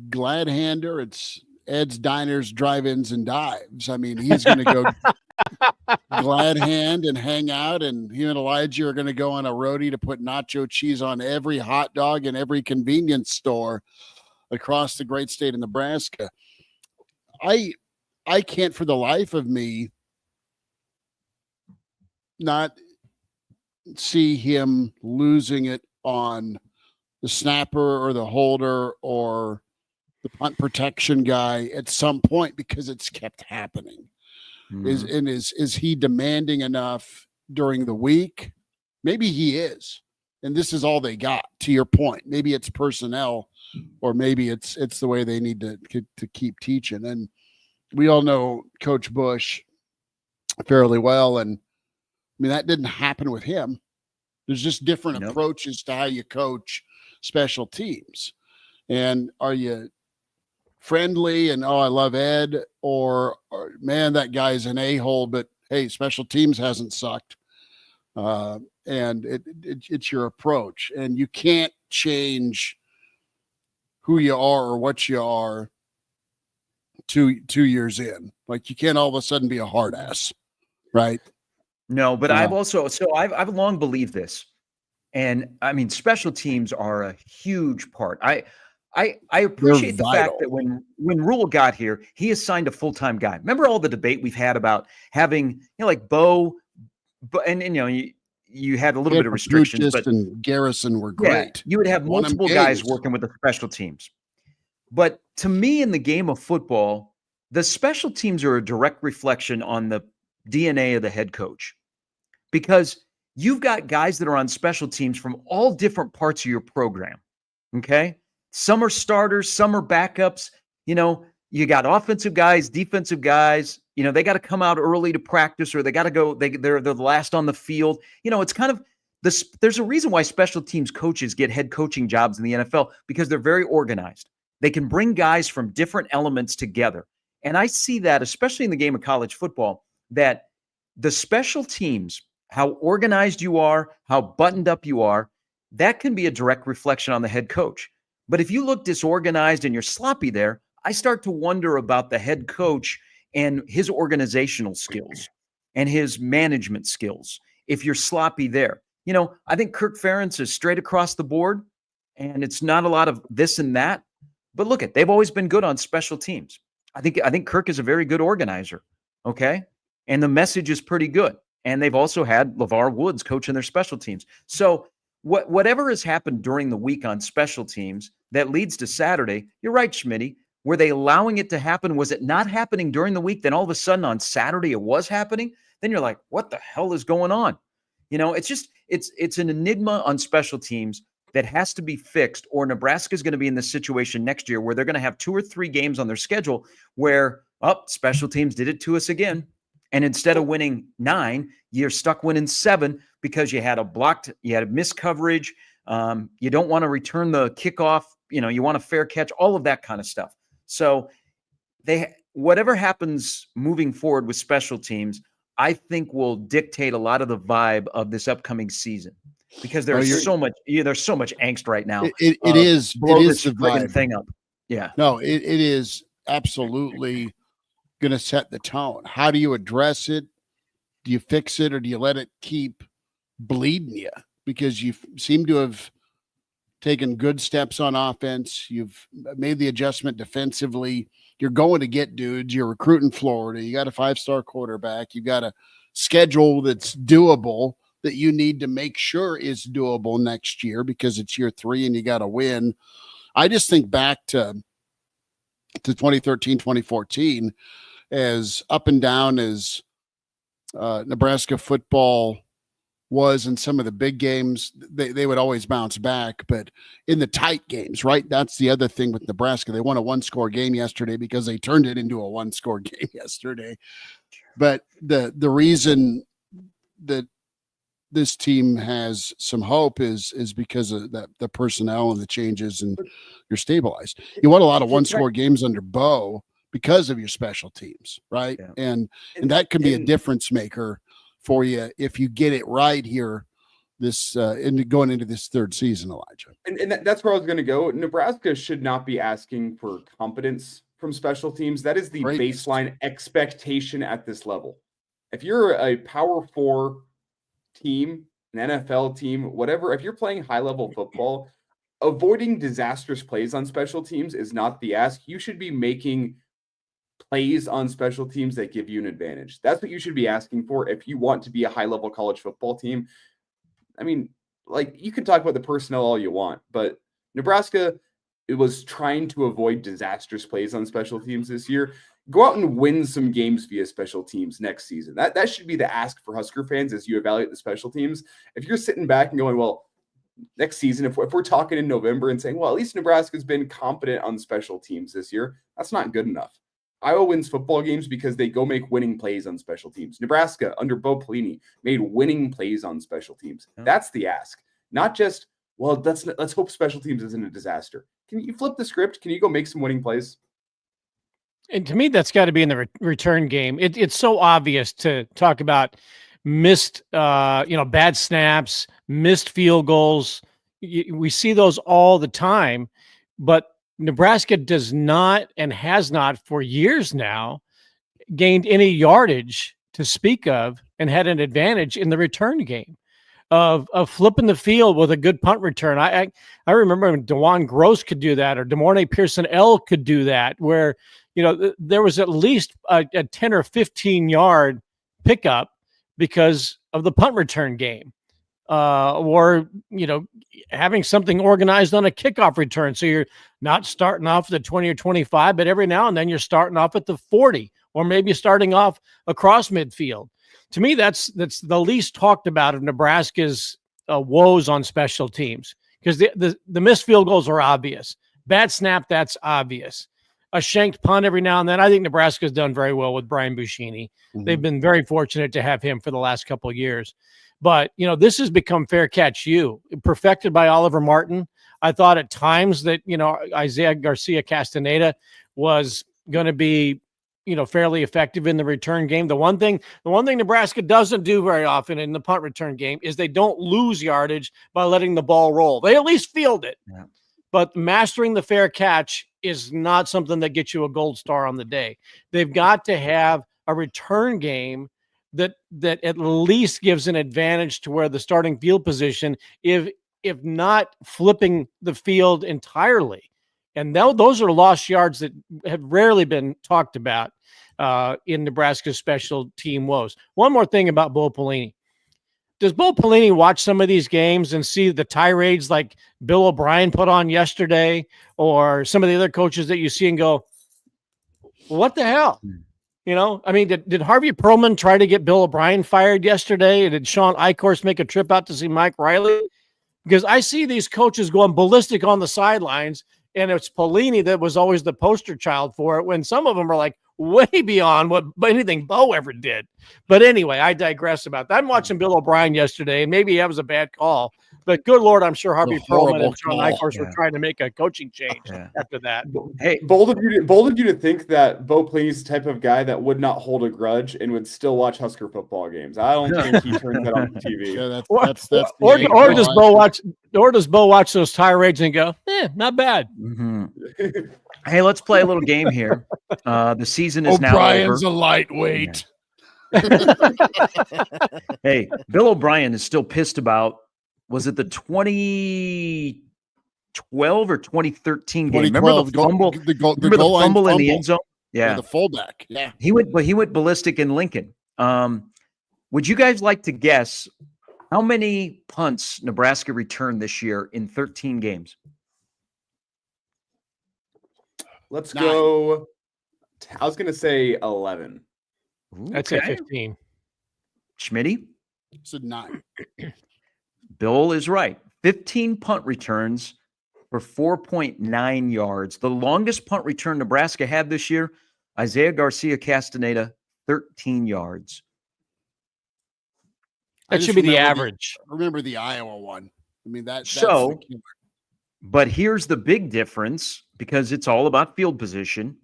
glad hander. It's Ed's Diners, Drive-Ins, and Dives. I mean, he's going to go glad hand and hang out, and he and Elijah are going to go on a roadie to put nacho cheese on every hot dog in every convenience store across the great state of Nebraska. I can't for the life of me not see him losing it on the snapper or the holder or the punt protection guy at some point because it's kept happening. Mm-hmm. Is he demanding enough during the week? Maybe he is. And this is all they got, to your point. Maybe it's personnel, or maybe it's the way they need to keep teaching. And we all know Coach Bush fairly well. And I mean, that didn't happen with him. There's just different approaches to how you coach special teams. And are you friendly and, I love Ed, or man, that guy's an a-hole, but hey, special teams hasn't sucked. And it's your approach, and you can't change who you are or what you are 2 years in. Like, you can't all of a sudden be a hard ass, right? No, but I've long believed this. And I mean, special teams are a huge part. I appreciate the fact that when Rule got here, he assigned a full-time guy. Remember all the debate we've had about having, like Bo, and you had a little bit of restrictions, but and Garrison were great. Yeah, you would have multiple guys working with the special teams. But to me, in the game of football, the special teams are a direct reflection on the DNA of the head coach, because you've got guys that are on special teams from all different parts of your program. Okay. Some are starters, some are backups. You got offensive guys, defensive guys, they got to come out early to practice, or they got to go, they're the last on the field. It's kind of this. There's a reason why special teams coaches get head coaching jobs in the NFL, because they're very organized. They can bring guys from different elements together. And I see that, especially in the game of college football, that the special teams, how organized you are, how buttoned up you are, that can be a direct reflection on the head coach. But if you look disorganized and you're sloppy there, I start to wonder about the head coach and his organizational skills and his management skills if you're sloppy there. I think Kirk Ferentz is straight across the board, and it's not a lot of this and that. But look they've always been good on special teams. I think Kirk is a very good organizer, okay? And the message is pretty good. And they've also had LeVar Woods coaching their special teams. So whatever has happened during the week on special teams that leads to Saturday, you're right, Schmidt. Were they allowing it to happen? Was it not happening during the week? Then all of a sudden on Saturday it was happening. Then you're like, what the hell is going on? It's an enigma on special teams that has to be fixed, or Nebraska is going to be in this situation next year where they're going to have 2 or 3 games on their schedule where, special teams did it to us again. And instead of winning 9, you're stuck winning 7 because you had a missed coverage. You don't want to return the kickoff. You want a fair catch, all of that kind of stuff. So whatever happens moving forward with special teams, I think will dictate a lot of the vibe of this upcoming season, because there's so much angst right now. It is the vibe. Thing up. Yeah. No, it is absolutely going to set the tone. How do you address it? Do you fix it, or do you let it keep bleeding you? Because you seem to have taken good steps on offense. You've made the adjustment defensively. You're going to get dudes. You're recruiting Florida. You got a 5-star quarterback. You got a schedule that's doable, that you need to make sure is doable next year, because it's year 3 and you got to win. I just think back to 2013, 2014, as up and down as Nebraska football was in some of the big games, they would always bounce back. But in the tight games, right? That's the other thing with Nebraska. They won a 1-score game yesterday because they turned it into a 1-score game yesterday. But the reason that this team has some hope is because of the personnel and the changes, and you're stabilized. You won a lot of 1-score games under Bo because of your special teams, right? Yeah. And that can be a difference maker for you if you get it right here going into this 3rd season, Elijah. And that's where I was going to go. Nebraska should not be asking for competence from special teams. That is the baseline expectation at this level. If you're a Power 4 team, an NFL team, whatever, if you're playing high-level football, avoiding disastrous plays on special teams is not the ask. You should be making plays on special teams that give you an advantage. That's what you should be asking for if you want to be a high-level college football team. I mean, you can talk about the personnel all you want, but Nebraska, it was trying to avoid disastrous plays on special teams this year. Go out and win some games via special teams next season. That should be the ask for Husker fans as you evaluate the special teams. If you're sitting back and going, well, next season, if we're talking in November and saying, well, at least Nebraska's been competent on special teams this year, that's not good enough. Iowa wins football games because they go make winning plays on special teams. Nebraska, under Bo Pelini, made winning plays on special teams. That's the ask. Not just, well, let's hope special teams isn't a disaster. Can you flip the script? Can you go make some winning plays? And to me, that's got to be in the return game. It's so obvious to talk about missed, bad snaps, missed field goals. We see those all the time, but Nebraska does not, and has not for years now, gained any yardage to speak of and had an advantage in the return game of flipping the field with a good punt return. I remember when DeJuan Gross could do that, or DeMornay Pearson-L could do that, where there was at least a 10 or 15 yard pickup because of the punt return game. or, having something organized on a kickoff return. So you're not starting off at the 20 or 25, but every now and then you're starting off at the 40, or maybe starting off across midfield. To me, that's the least talked about of Nebraska's woes on special teams, because the missed field goals are obvious. Bad snap, that's obvious. A shanked punt every now and then. I think Nebraska's done very well with Brian Buschini. Mm-hmm. They've been very fortunate to have him for the last couple of years. But, this has become fair catch U, perfected by Oliver Martin. I thought at times that, Isaiah Garcia Castaneda was going to be, fairly effective in the return game. The one thing Nebraska doesn't do very often in the punt return game is they don't lose yardage by letting the ball roll. They at least field it. Yeah. But mastering the fair catch is not something that gets you a gold star on the day. They've got to have a return game that at least gives an advantage to where the starting field position, if not flipping the field entirely. And those are lost yards that have rarely been talked about in Nebraska's special team woes. One more thing about Bo Pelini. Does Bo Pelini watch some of these games and see the tirades like Bill O'Brien put on yesterday, or some of the other coaches that you see, and go, what the hell? Did Harvey Perlman try to get Bill O'Brien fired yesterday? Did Sean Eichhorst make a trip out to see Mike Riley? Because I see these coaches going ballistic on the sidelines, and it's Pelini that was always the poster child for it, when some of them are like way beyond what anything Bo ever did. But anyway, I digress about that. I'm watching Bill O'Brien yesterday, and maybe that was a bad call. But good Lord, I'm sure Harvey Perlman and Sean Eichhorst were trying to make a coaching change after that. Hey, bold of you to think that Bo Pelini's the type of guy that would not hold a grudge and would still watch Husker football games. I don't think he turns that on TV. Or does Bo watch those tirades and go, not bad. Mm-hmm. Hey, let's play a little game here. The season is now over. O'Brien's a lightweight. Yeah. Hey, Bill O'Brien is still pissed about, was it the 2012 or 2013 game? Remember the fumble? The goal fumble in the end zone? Yeah. The fullback. Yeah. He went ballistic in Lincoln. Would you guys like to guess how many punts Nebraska returned this year in 13 games? Let's go. I was going to say 11. I'd say 15. Schmitty? Said 9. Bill is right. 15 punt returns for 4.9 yards. The longest punt return Nebraska had this year, Isaiah Garcia Castaneda, 13 yards. That should be the average. Remember the Iowa one. But here's the big difference, because it's all about field position,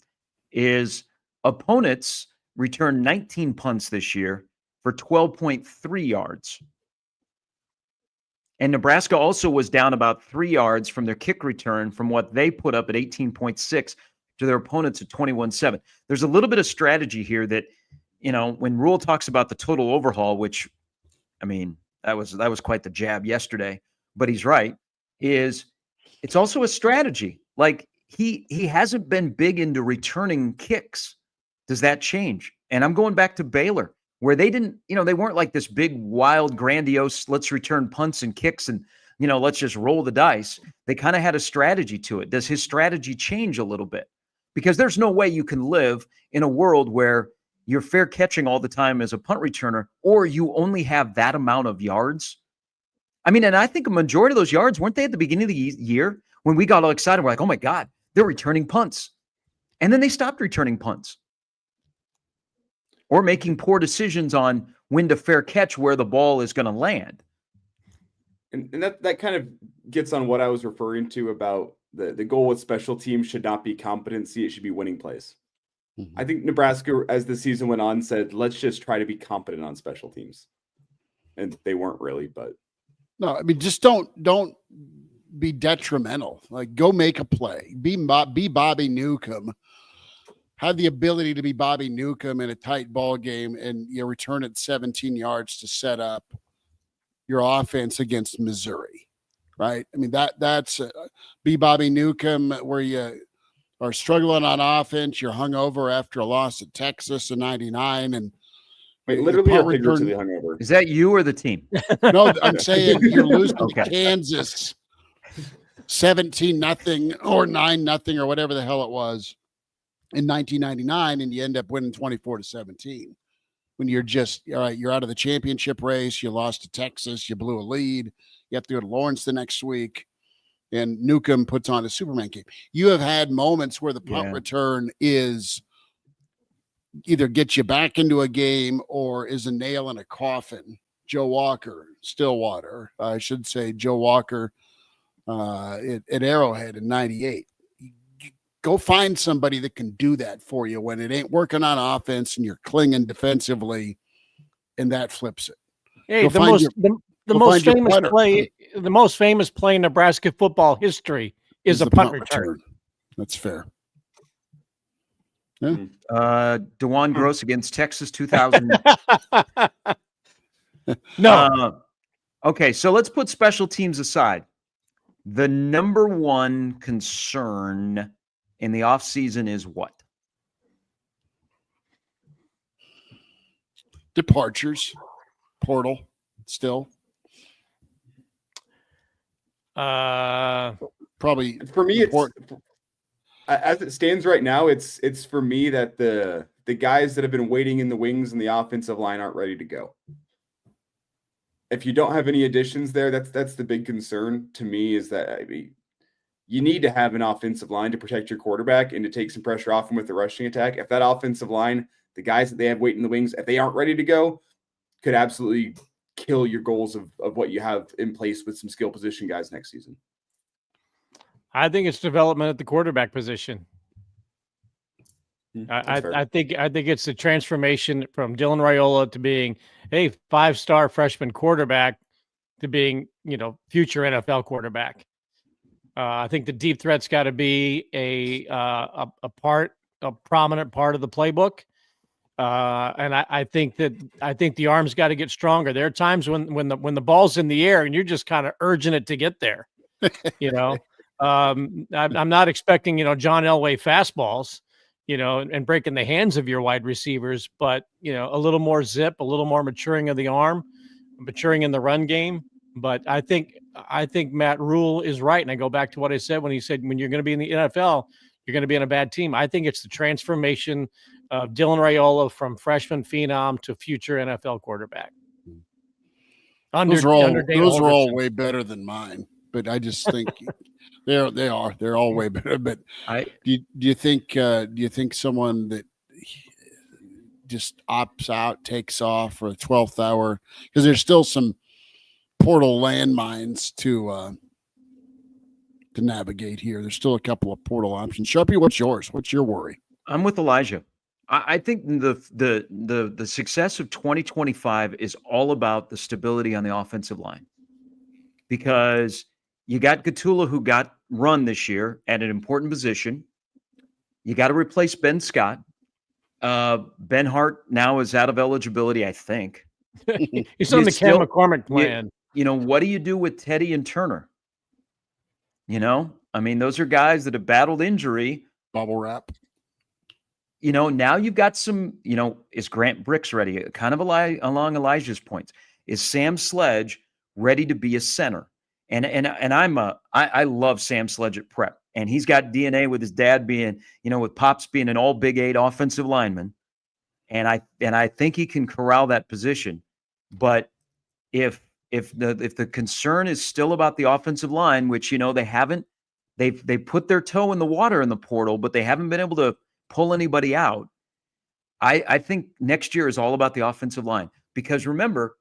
is opponents returned 19 punts this year for 12.3 yards. And Nebraska also was down about 3 yards from their kick return from what they put up at 18.6 to their opponents at 21.7. There's a little bit of strategy here that, when Rule talks about the total overhaul, which, that was quite the jab yesterday, but he's right, is it's also a strategy. Like he hasn't been big into returning kicks. Does that change? And I'm going back to Baylor, where they didn't, they weren't like this big, wild, grandiose, let's return punts and kicks and, let's just roll the dice. They kind of had a strategy to it. Does his strategy change a little bit? Because there's no way you can live in a world where you're fair catching all the time as a punt returner, or you only have that amount of yards. And I think a majority of those yards, weren't they at the beginning of the year when we got all excited? We're like, oh my God, they're returning punts. And then they stopped returning punts, or making poor decisions on when to fair catch where the ball is going to land. And that kind of gets on what I was referring to about the goal with special teams should not be competency. It should be winning plays. Mm-hmm. I think Nebraska, as the season went on, said, let's just try to be competent on special teams. And they weren't really, but. No, just don't be detrimental. Like, go make a play. Be Bobby Newcomb. Have the ability to be Bobby Newcomb in a tight ball game, and you return it 17 yards to set up your offense against Missouri, right? That's be Bobby Newcomb, where you are struggling on offense. You're hungover after a loss at Texas in '99, and Wait, literally punt or figuratively return- hungover? Is that you or the team? No, I'm saying you're losing Okay. to Kansas 17-0 or 9-0 or whatever the hell it was in 1999, and you end up winning 24-17. When you're just all right, you're out of the championship race. You lost to Texas. You blew a lead. You have to go to Lawrence the next week, and Newcomb puts on a Superman game. You have had moments where the punt return is either get you back into a game or is a nail in a coffin. Joe Walker, Stillwater, I should say Joe Walker at Arrowhead in 98. Go find somebody that can do that for you when it ain't working on offense and you're clinging defensively, and that flips it. Hey, the most famous play in Nebraska football history is a punt return. That's fair. Yeah. DeJuan Gross against Texas 2000. No. Okay, so let's put special teams aside. The number one concern in the offseason is what? Departures, portal, still. Probably for me. It's as it stands right now. It's for me that the guys that have been waiting in the wings and the offensive line aren't ready to go. If you don't have any additions there, that's the big concern to me. Is that you need to have an offensive line to protect your quarterback and to take some pressure off him with the rushing attack. If that offensive line, the guys that they have waiting in the wings, if they aren't ready to go, could absolutely kill your goals of what you have in place with some skill position guys next season. I think it's development at the quarterback position. I think it's the transformation from Dylan Raiola to being a 5-star freshman quarterback to being, future NFL quarterback. I think the deep threat's got to be a prominent part of the playbook. And I think the arm's got to get stronger. There are times when the ball's in the air and you're just kind of urging it to get there. I'm not expecting, John Elway fastballs, and breaking the hands of your wide receivers, but, a little more zip, a little more maturing of the arm, maturing in the run game. But I think Matt Rule is right. And I go back to what I said when he said, when you're going to be in the NFL, you're going to be in a bad team. I think it's the transformation of Dylan Raiola from freshman phenom to future NFL quarterback. Those are all way better than mine, but I just think they're all way better. But do you think someone that just opts out, takes off for the 12th hour, because there's still some portal landmines to navigate here. There's still a couple of portal options. Sharpie, what's yours? What's your worry? I'm with Elijah. I think the success of 2025 is all about the stability on the offensive line, because you got Gatula, who got run this year at an important position. You got to replace Ben Scott. Ben Hart now is out of eligibility, I think. He's on the Cam McCormick plan. What do you do with Teddy and Turner? Those are guys that have battled injury. Bubble wrap. Now you've got some, is Grant Bricks ready? Kind of along Elijah's points. Is Sam Sledge ready to be a center? And I love Sam Sledge at prep. And he's got DNA with his dad being, with Pops being an all Big 8 offensive lineman. And I think he can corral that position. But if the concern is still about the offensive line, which they put their toe in the water in the portal, but they haven't been able to pull anybody out. I think next year is all about the offensive line, because remember,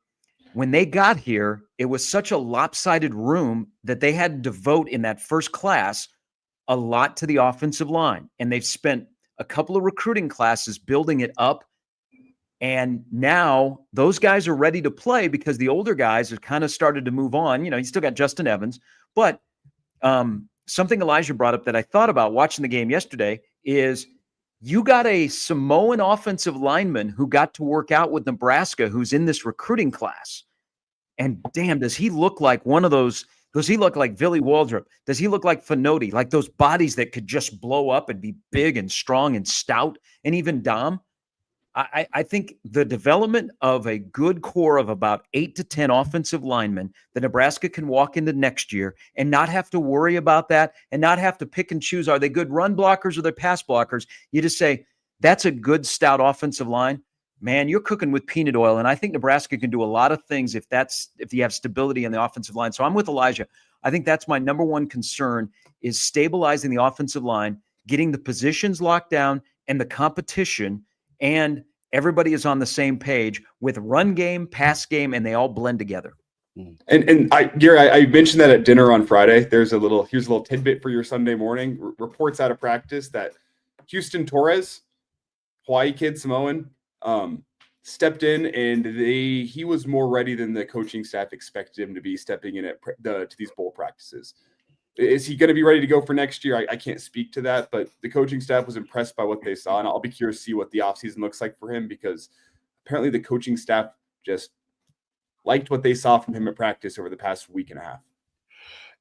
when they got here, it was such a lopsided room that they had to devote in that first class a lot to the offensive line. And they've spent a couple of recruiting classes building it up. And now those guys are ready to play, because the older guys have kind of started to move on. You still got Justin Evans, but something Elijah brought up that I thought about watching the game yesterday is you got a Samoan offensive lineman who got to work out with Nebraska, who's in this recruiting class. And damn, does he look like one of those? Does he look like Billy Waldrop? Does he look like Finotti? Like those bodies that could just blow up and be big and strong and stout, and even Dom? I think the development of a good core of about 8 to 10 offensive linemen that Nebraska can walk into next year and not have to worry about that and not have to pick and choose. Are they good run blockers or they're pass blockers? You just say, that's a good, stout offensive line. Man, you're cooking with peanut oil. And I think Nebraska can do a lot of things if you have stability in the offensive line. So I'm with Elijah. I think that's my number one concern is stabilizing the offensive line, getting the positions locked down and the competition, and everybody is on the same page with run game, pass game, and they all blend together. And Gary, I mentioned that at dinner on Friday. Here's a little tidbit for your Sunday morning. Reports out of practice that Houston Torres, Hawaii kid, Samoan, stepped in, and he was more ready than the coaching staff expected him to be stepping in to these bowl practices. Is he going to be ready to go for next year? I can't speak to that, but the coaching staff was impressed by what they saw, and I'll be curious to see what the offseason looks like for him, because apparently the coaching staff just liked what they saw from him at practice over the past week and a half.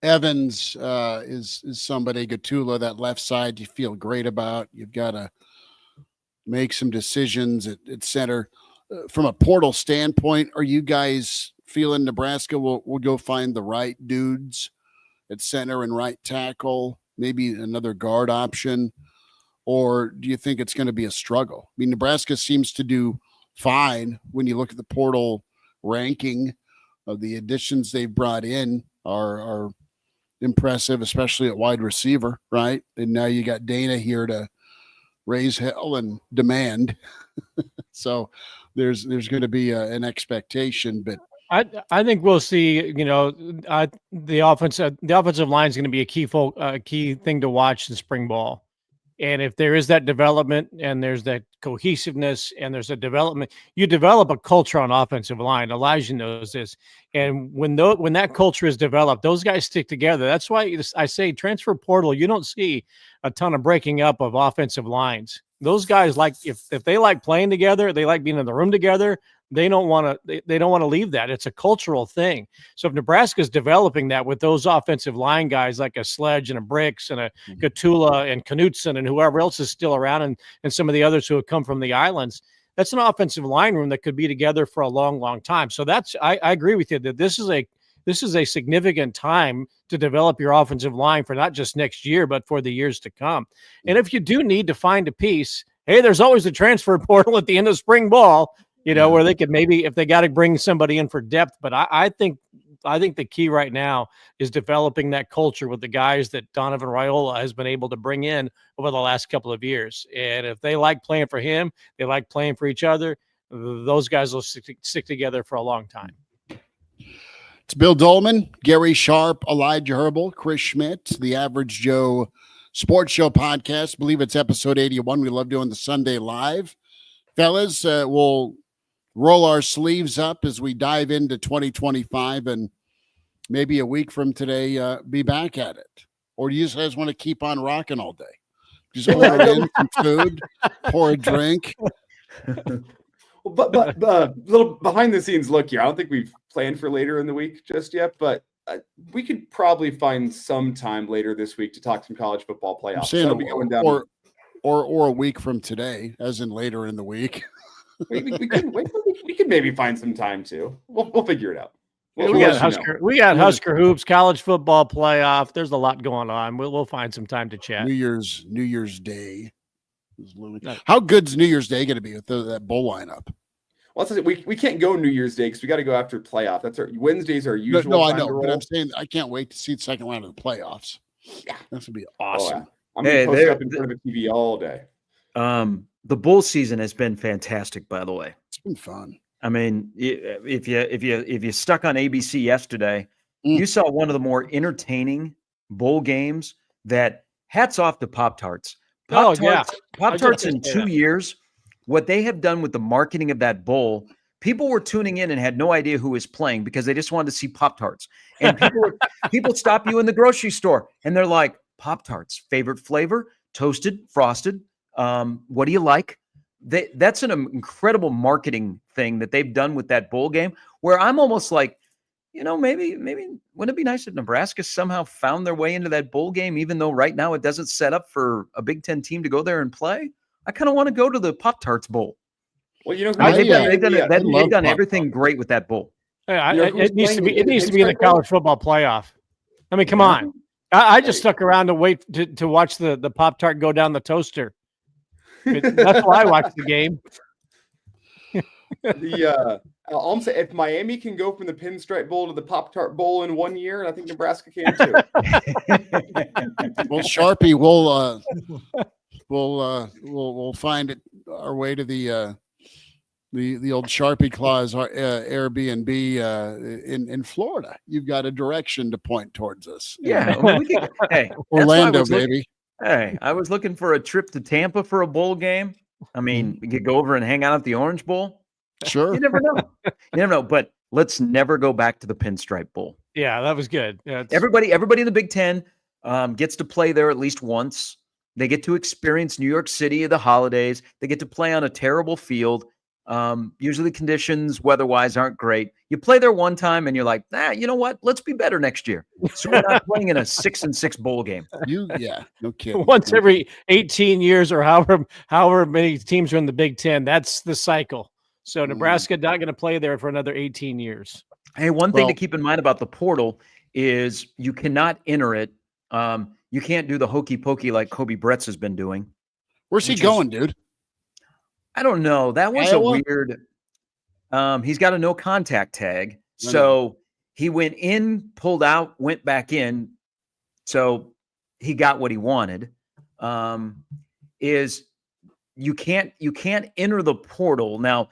Evans is somebody, Gatula, that left side you feel great about. You've got to make some decisions at center. From a portal standpoint, are you guys feeling Nebraska will go find the right dudes at center and right tackle, maybe another guard option, or do you think it's going to be a struggle? I mean, Nebraska seems to do fine when you look at the portal ranking of the additions they've brought in are impressive, especially at wide receiver, right? And now you got Dana here to raise hell and demand. So there's going to be an expectation, but I think we'll see. The offensive line is going to be a key thing to watch in spring ball, and if there is that development and there's that cohesiveness and there's a development, you develop a culture on offensive line. Elijah knows this, and when that culture is developed, those guys stick together. That's why I say transfer portal. You don't see a ton of breaking up of offensive lines. Those guys, like if they like playing together, they like being in the room together. They don't want to leave that. It's a cultural thing. So if Nebraska's developing that with those offensive line guys like a Sledge and a Bricks and a Gatula and Knutson and whoever else is still around and some of the others who have come from the islands, that's an offensive line room that could be together for a long, long time. So I agree with you that this is a significant time to develop your offensive line for not just next year, but for the years to come. And if you do need to find a piece, hey, there's always the transfer portal at the end of spring ball, where they could maybe, if they got to bring somebody in for depth. But I think the key right now is developing that culture with the guys that Donovan Raiola has been able to bring in over the last couple of years. And if they like playing for him, they like playing for each other, those guys will stick together for a long time. It's Bill Doleman, Gary Sharp, Elijah Herbel, Chris Schmidt, the Average Joe Sports Show podcast. I believe it's episode 81. We love doing the Sunday live. Fellas, we'll roll our sleeves up as we dive into 2025 and maybe a week from today be back at it. Or do you guys want to keep on rocking all day? Just order in some food, pour a drink. But little behind the scenes look here. I don't think we've planned for later in the week just yet, but we could probably find some time later this week to talk some college football playoffs. Saying or a week from today, as in later in the week. we could maybe find some time too. We'll figure it out. We got Husker hoops, college football playoff. There's a lot going on. We'll find some time to chat. New Year's Day. How good's New Year's Day going to be with that bowl lineup? Well, we can't go New Year's Day because we got to go after playoff. That's our Wednesdays are usual. No, I know, but I'm saying I can't wait to see the second round of the playoffs. Yeah, that's gonna be awesome. I'm gonna post up in front of a TV all day. The bowl season has been fantastic, by the way. It's been fun. I mean, if you stuck on ABC yesterday, you saw one of the more entertaining bowl games. That hats off to Pop-Tarts. Pop-Tarts in 2 years, what they have done with the marketing of that bowl, people were tuning in and had no idea who was playing because they just wanted to see Pop-Tarts. And people stop you in the grocery store and they're like, Pop-Tarts, favorite flavor, toasted, frosted. What do you like? That's an incredible marketing thing that they've done with that bowl game, where I'm almost like, maybe wouldn't it be nice if Nebraska somehow found their way into that bowl game, even though right now it doesn't set up for a Big Ten team to go there and play? I kind of want to go to the Pop-Tarts Bowl. Well, you know, I mean, I they've done love everything great with that bowl. Yeah, You know who's it needs to playing be. It needs to be in the Pinstripe Bowl? college football playoff. I mean, come Yeah. on. I just stuck around to wait to watch the Pop-Tart go down the toaster. That's why I watched the game. I'll say if Miami can go from the Pinstripe Bowl to the Pop-Tart Bowl in 1 year, I think Nebraska can too. Well, Sharpie, we'll find it our way to the old Sharpie Claus Airbnb in Florida. You've got a direction to point towards us. Yeah, I mean, we could, hey, Orlando, baby. Hey, I was looking for a trip to Tampa for a bowl game. I mean, we could go over and hang out at the Orange Bowl. Sure. You never know. You never know. But let's never go back to the Pinstripe Bowl. Yeah, that was good. Yeah, Everybody in the Big Ten gets to play there at least once. They get to experience New York City at the holidays. They get to play on a terrible field. Usually conditions weather-wise aren't great. You play there one time and you're like, you know what? Let's be better next year. So we're not playing in a 6-6 bowl game. No kidding. once every 18 years or however many teams are in the Big Ten. That's the cycle. So Nebraska not going to play there for another 18 years. Hey, one thing to keep in mind about the portal is you cannot enter it. You can't do the hokey pokey like Kobe Bretz has been doing. Where's he going, dude? I don't know. That was Iowa? a weird. He's got a no contact tag. So he went in, pulled out, went back in. So he got what he wanted. Is you can't enter the portal. Now,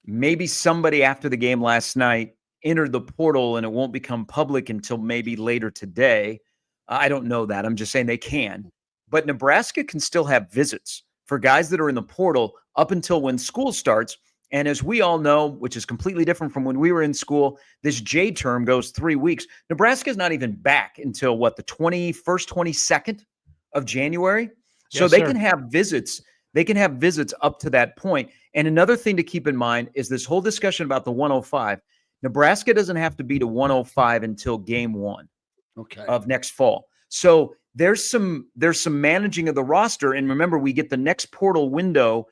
maybe somebody after the game last night entered the portal and it won't become public until maybe later today. I don't know that. I'm just saying they can. But Nebraska can still have visits for guys that are in the portal up until when school starts. And as we all know, which is completely different from when we were in school, this J term goes 3 weeks. Nebraska is not even back until the 21st, 22nd of January. So they can have visits. They can have visits up to that point. And another thing to keep in mind is this whole discussion about the 105. Nebraska doesn't have to be to 105 until game 1 of next fall. So there's some managing of the roster. And remember, we get the next portal window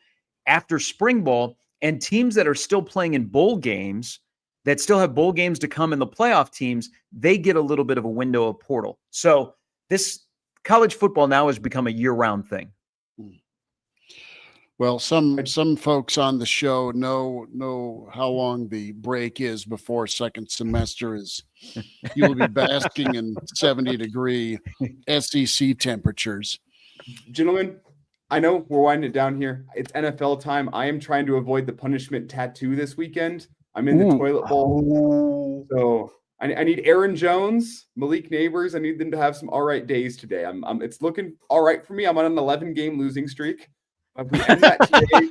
after spring ball, and teams that are still playing in bowl games, that still have bowl games to come in the playoff teams, they get a little bit of a window of portal. So this college football now has become a year-round thing. Well, some folks on the show know how long the break is before second semester is. You will be basking in 70-degree SEC temperatures. Gentlemen, I know we're winding it down here. It's NFL time. I am trying to avoid the punishment tattoo this weekend. I'm in the toilet bowl. So I need Aaron Jones, Malik Neighbors. I need them to have some all right days today. It's looking all right for me. I'm on an 11-game losing streak. If we end that today,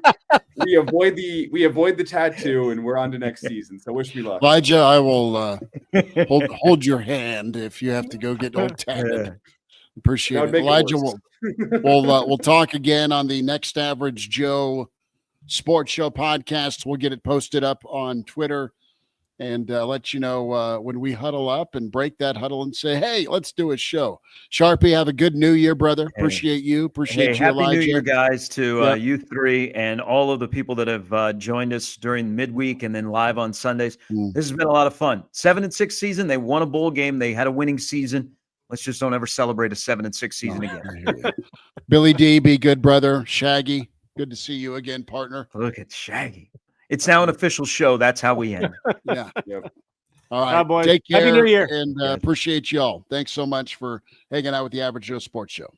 we avoid the tattoo, and we're on to next season. So wish me luck. Elijah, I will hold your hand if you have to go get old tatted. Appreciate it. Elijah, we'll talk again on the next Average Joe Sports Show podcast. We'll get it posted up on Twitter and let you know when we huddle up and break that huddle and say, hey, let's do a show. Sharpie, have a good New Year, brother. Appreciate you. Appreciate you, happy Elijah. New Year, guys, to you three and all of the people that have joined us during midweek and then live on Sundays. This has been a lot of fun. 7-6 season. They won a bowl game. They had a winning season. Let's just don't ever celebrate a 7-6 season again. Billy D, be good, brother. Shaggy, good to see you again, partner. Look at Shaggy. It's now an official show. That's how we end. Yeah. Yep. All right. Boys. Take care. Happy New Year. And appreciate y'all. Thanks so much for hanging out with the Average Joe Sports Show.